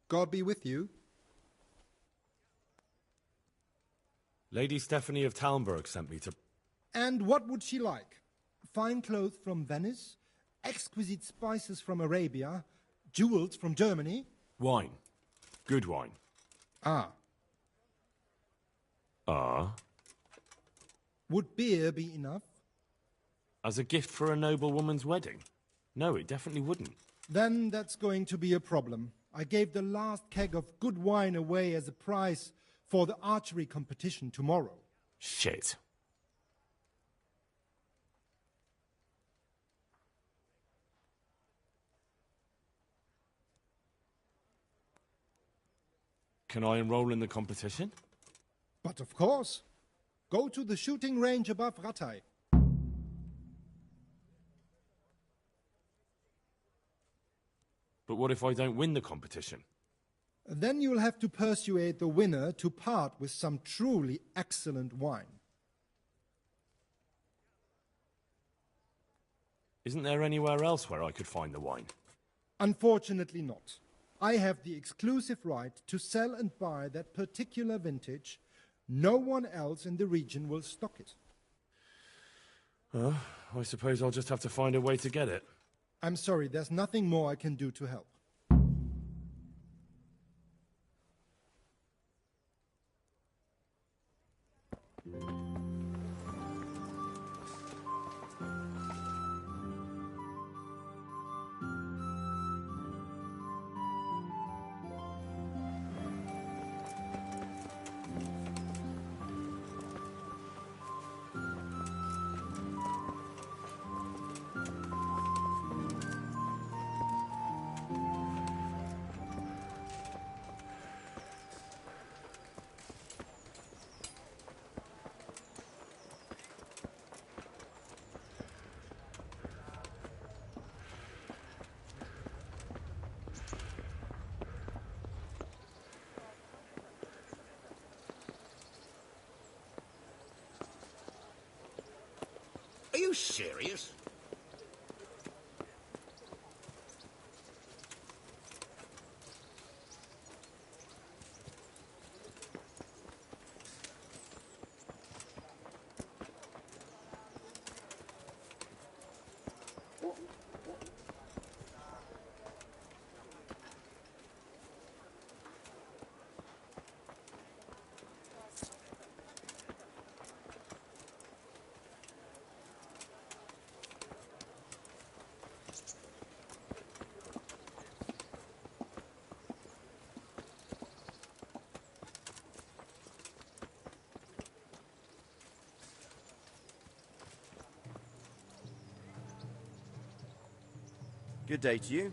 God be with you. Lady Stephanie of Talmberg sent me to... And what would she like? Fine clothes from Venice, exquisite spices from Arabia, jewels from Germany? Wine. Good wine. Ah. Ah? Would beer be enough? As a gift for a noble woman's wedding? No, it definitely wouldn't. Then that's going to be a problem. I gave the last keg of good wine away as a prize for the archery competition tomorrow. Shit. Can I enroll in the competition? But of course. Go to the shooting range above Rattay. But what if I don't win the competition? Then you'll have to persuade the winner to part with some truly excellent wine. Isn't there anywhere else where I could find the wine? Unfortunately not. I have the exclusive right to sell and buy that particular vintage. No one else in the region will stock it. I suppose I'll just have to find a way to get it. I'm sorry, there's nothing more I can do to help. Are you serious? Good day to you.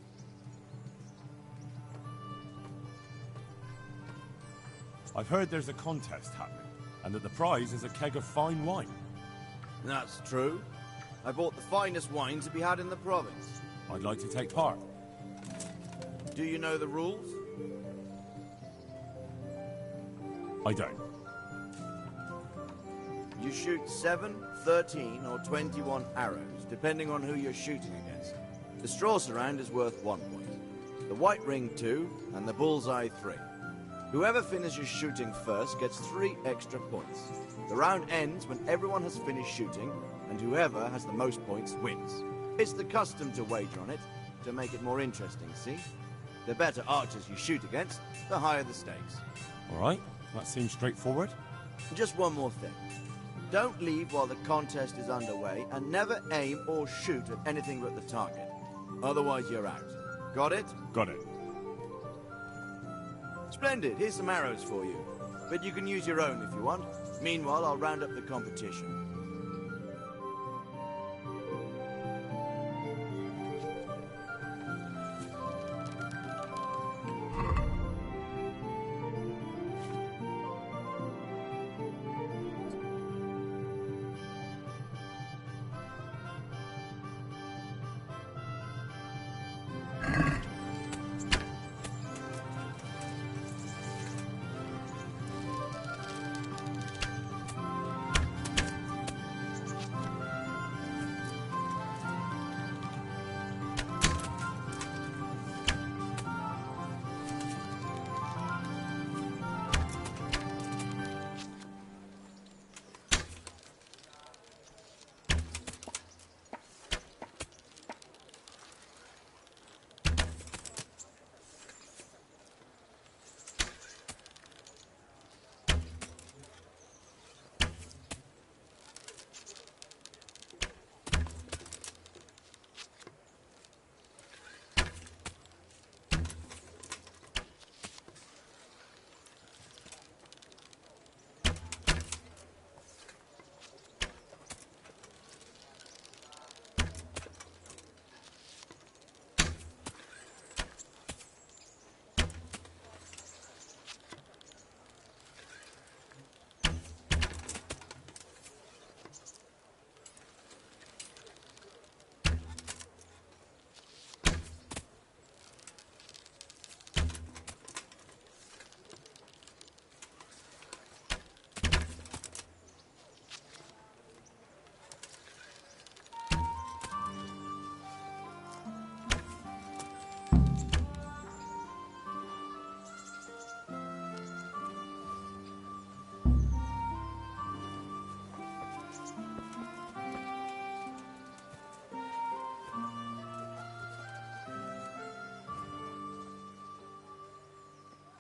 I've heard there's a contest happening. and that the prize is a keg of fine wine. That's true. I bought the finest wine to be had in the province. I'd like to take part. Do you know the rules? I don't. You shoot 7, 13, or 21 arrows, depending on who you're shooting against. The straw surround is worth 1 point, the white ring 2, and the bullseye 3. Whoever finishes shooting first gets 3 extra points. The round ends when everyone has finished shooting, and whoever has the most points wins. It's the custom to wager on it, to make it more interesting, see? The better archers you shoot against, the higher the stakes. All right, that seems straightforward. Just one more thing. Don't leave while the contest is underway, and never aim or shoot at anything but the target. Otherwise, you're out. Got it? Got it. Splendid. Here's some arrows for you. But you can use your own if you want. Meanwhile, I'll round up the competition.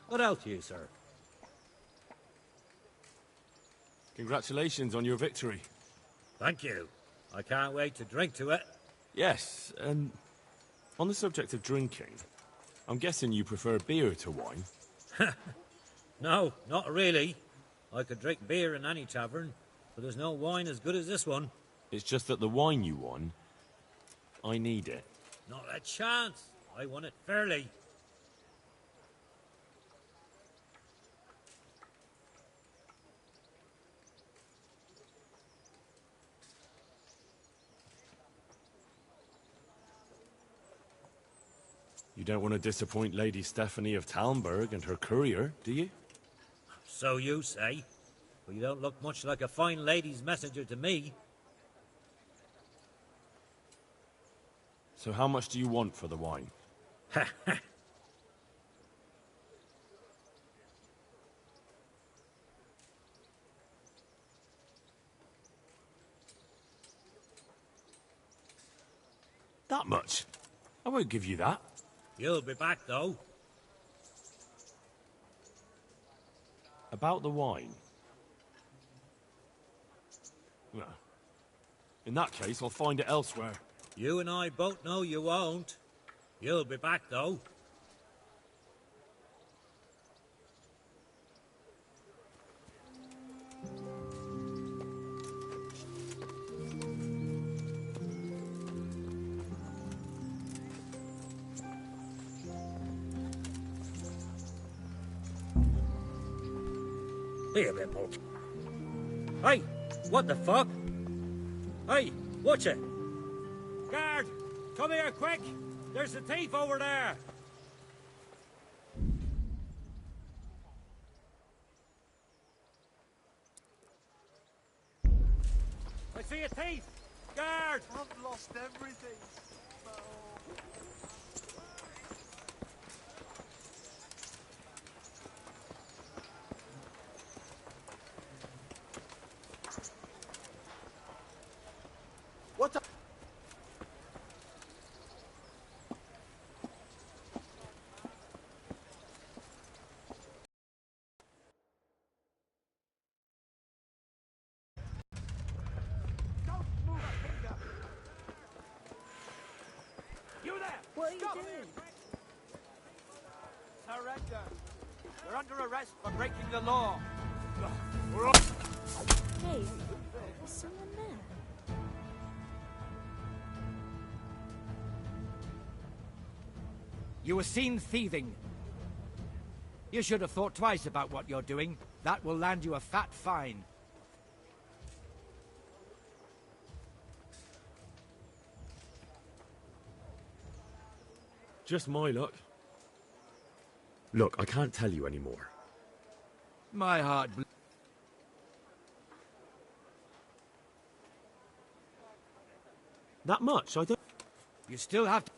What else you, sir? Congratulations on your victory. Thank you. I can't wait to drink to it. Yes, on the subject of drinking, I'm guessing you prefer beer to wine? No, not really. I could drink beer in any tavern, but there's no wine as good as this one. It's just that the wine you won, I need it. Not a chance. I won it fairly. You don't want to disappoint Lady Stephanie of Talmberg and her courier, do you? So you say. But you don't look much like a fine lady's messenger to me. So how much do you want for the wine? That much? I won't give you that. You'll be back, though. About the wine? Well, in that case, I'll find it elsewhere. You and I both know you won't. You'll be back, though. Here, Ripple. Hey, what the fuck? Hey, watch it. Guard, come here quick. There's a thief over there. I see a thief. Guard. I've lost everything. What the... You there! What are you Stop. doing? Surrender. You're under arrest for breaking the law. Hey, there's someone there. You were seen thieving. You should have thought twice about what you're doing. That will land you a fat fine. Just my luck. Look, I can't tell you anymore. My heart... That much? I don't... You still have to...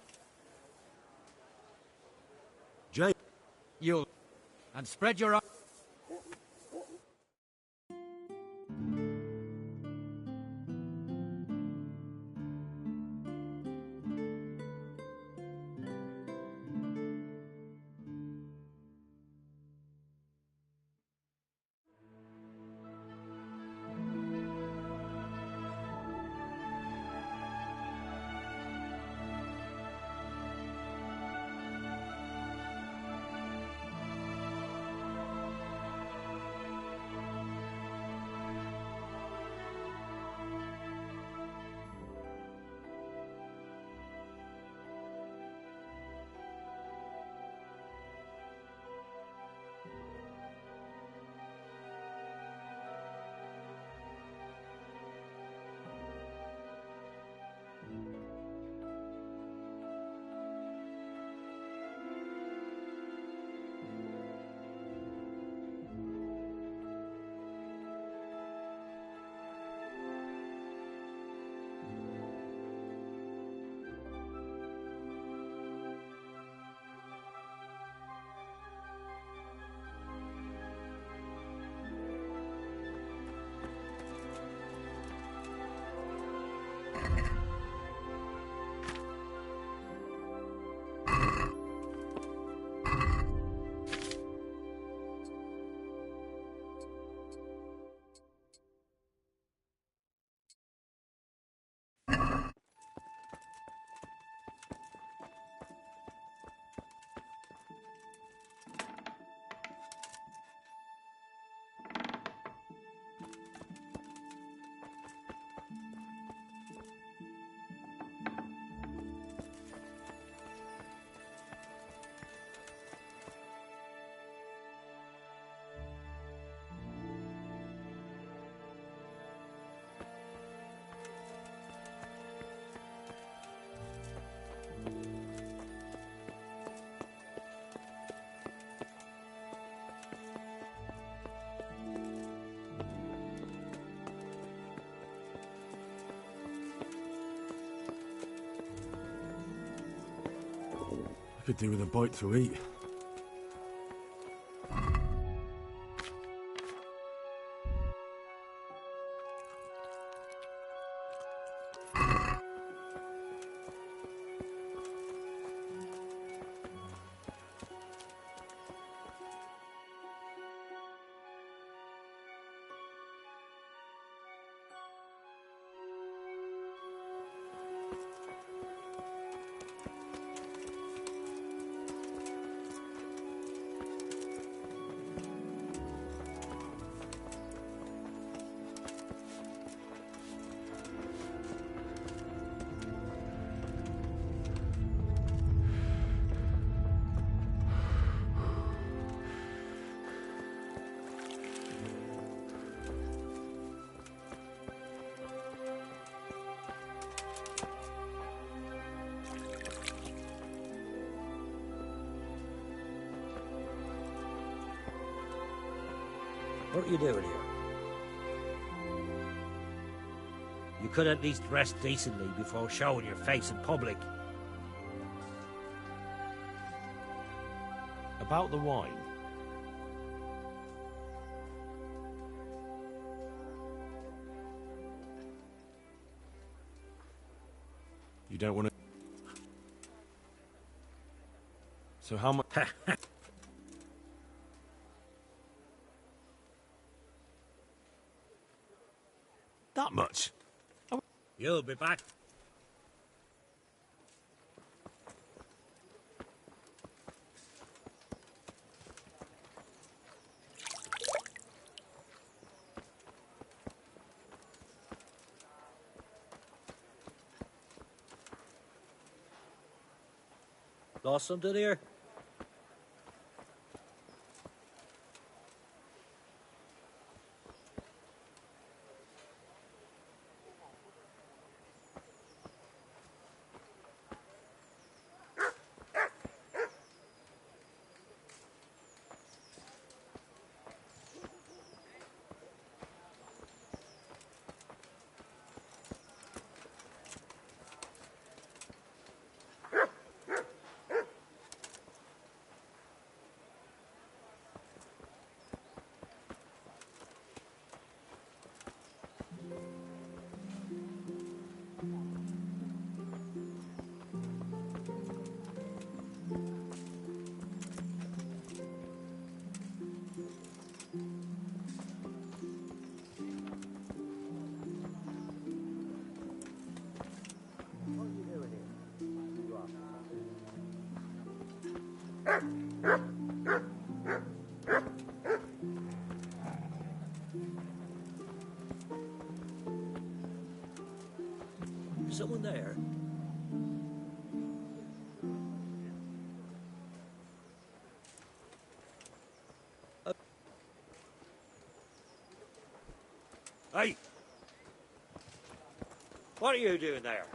Jay... You'll... And spread your... I could do with a bite to eat. What are you doing here? You could at least dress decently before showing your face in public. About the wine. You don't want to... So how much... That much? You'll be back. Lost something here? Someone there? Hey! What are you doing there?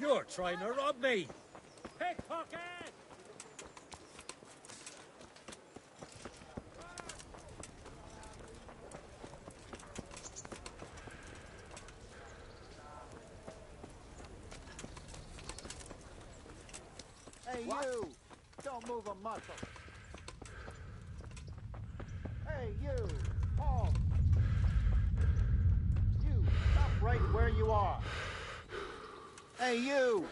You're trying to rob me! Pickpocket! Hey, you! Don't move a muscle. Hey, you! Halt! You, stop right where you are. Hey, you!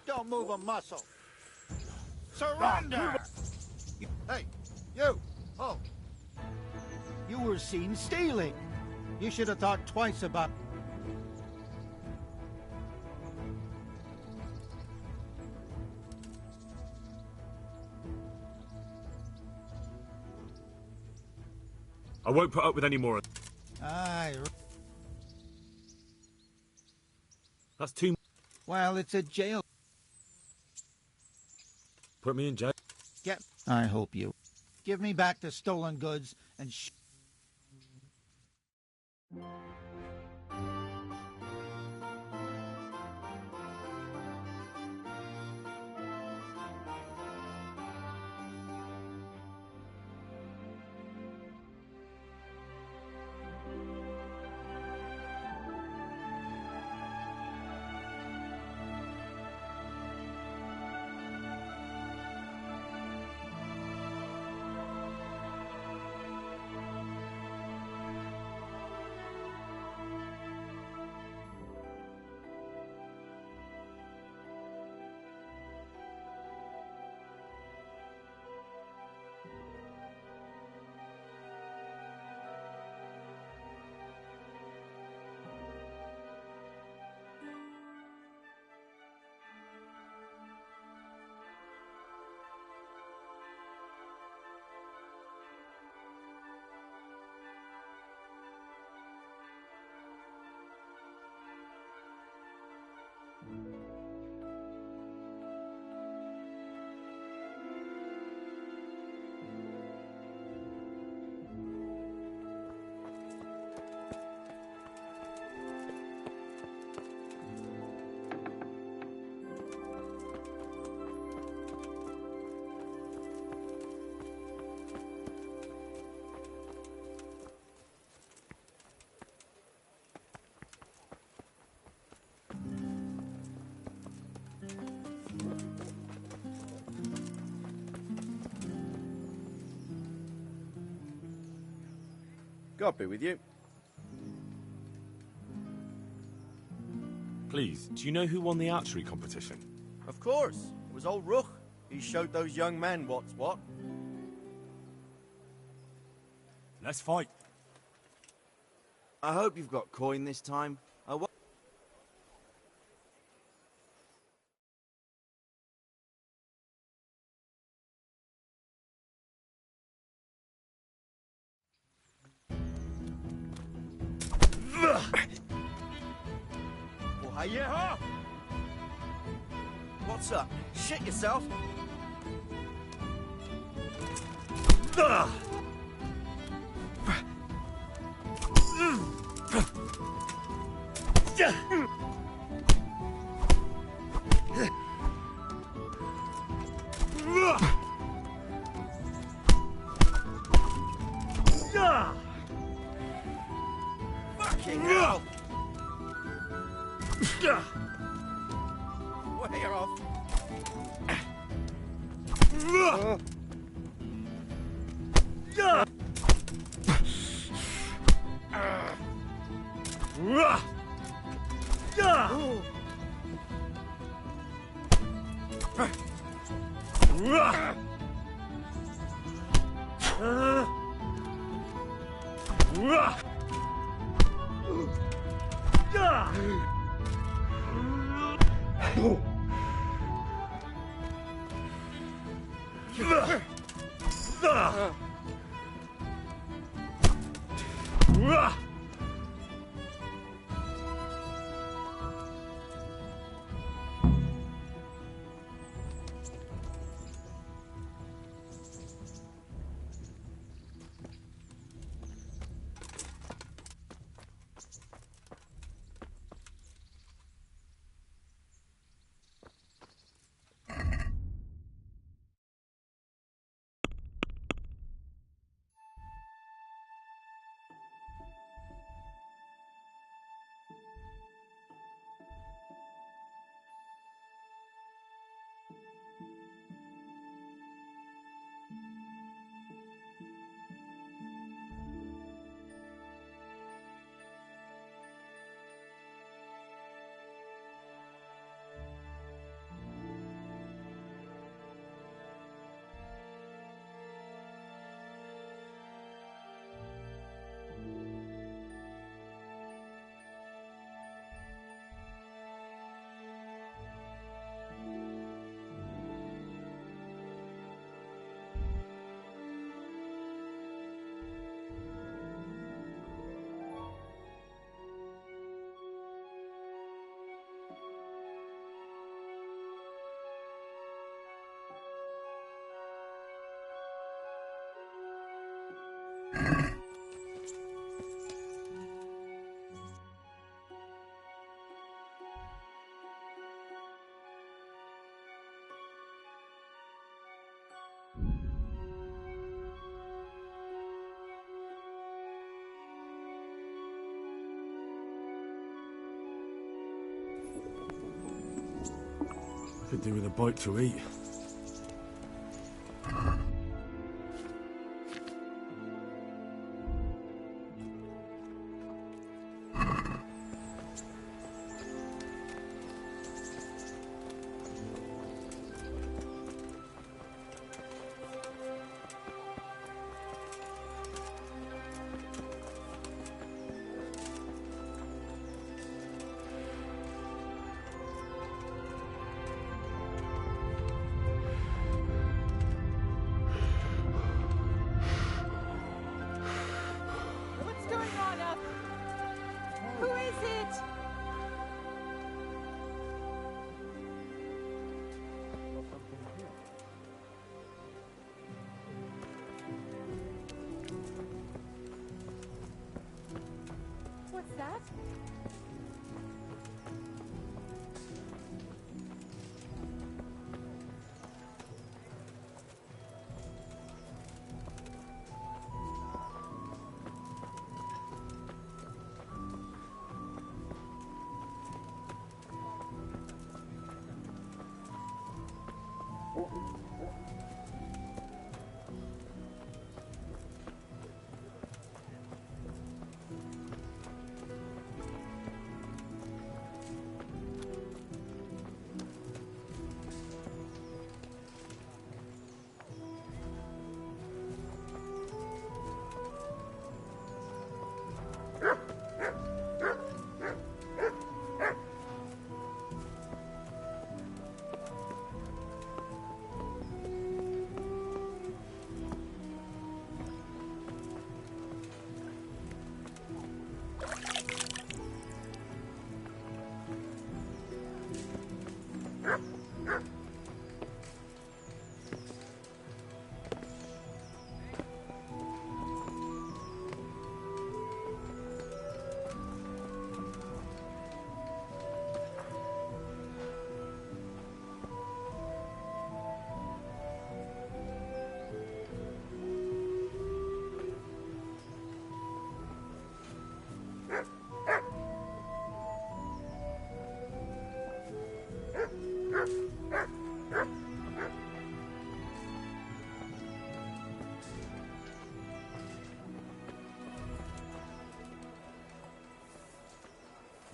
Don't move a muscle. Surrender! Hey, you! Halt! You were seen stealing. You should have thought twice about... I won't put up with any more. Aye. That's too... Well, it's a jail. Put me in jail. Get... I hope you. Give me back the stolen goods and God be with you. Please, do you know who won the archery competition? Of course. It was old Rook. He showed those young men what's what. Let's fight. I hope you've got coin this time. I wa- Well, yeah. What's up? Shit yourself? Fucking hell! Way off. Could do with a bite to eat. What's going on up? Who is it? What's that?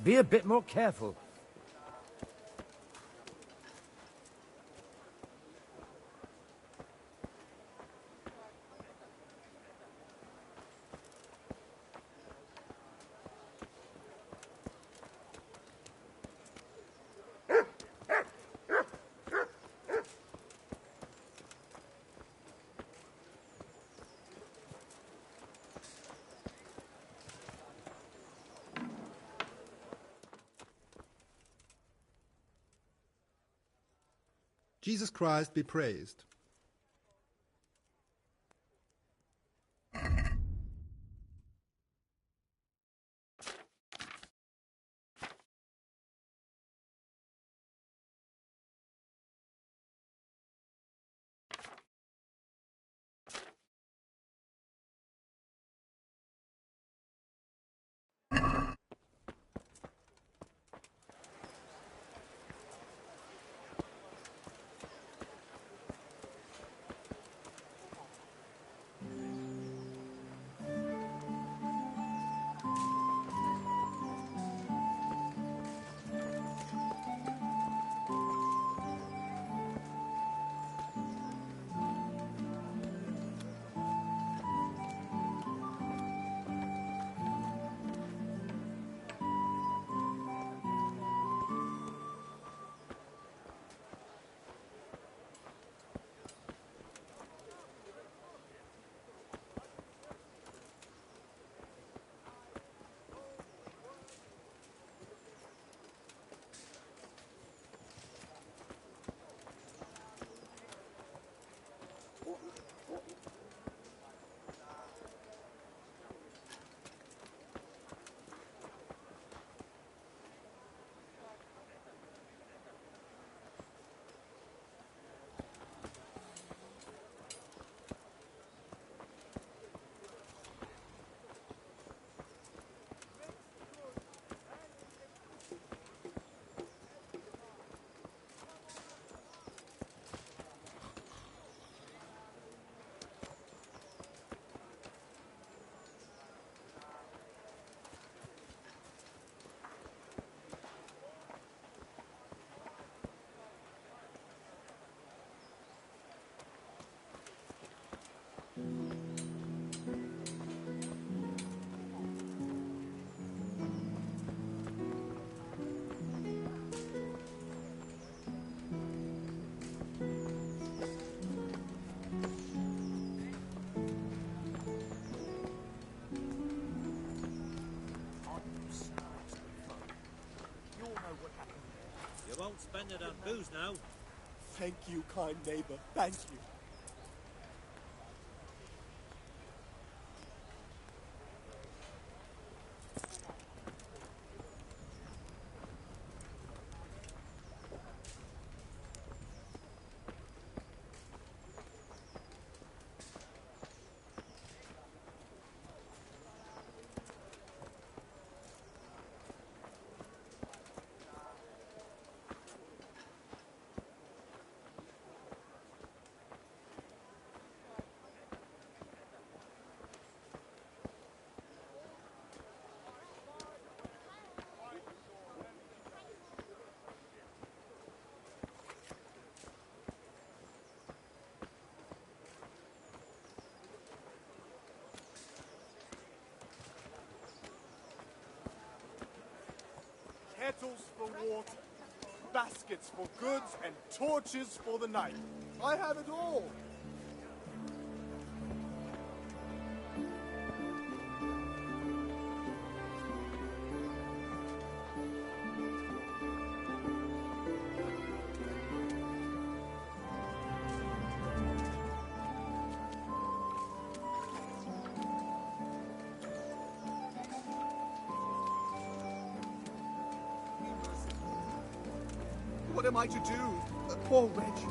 Be a bit more careful. Jesus Christ be praised. Don't spend it on booze now. Thank you, kind neighbor. Thank you. Kettles for water, baskets for goods, and torches for the night. I have it all. What am I to do? Poor wretch.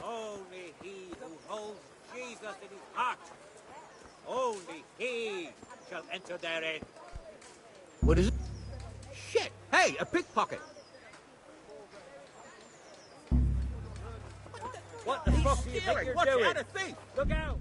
Only he who holds Jesus in his heart, only he shall enter therein. What is it? Shit! Hey, a pickpocket! What the fuck do you think you're doing? Watch out, a thief! Look out!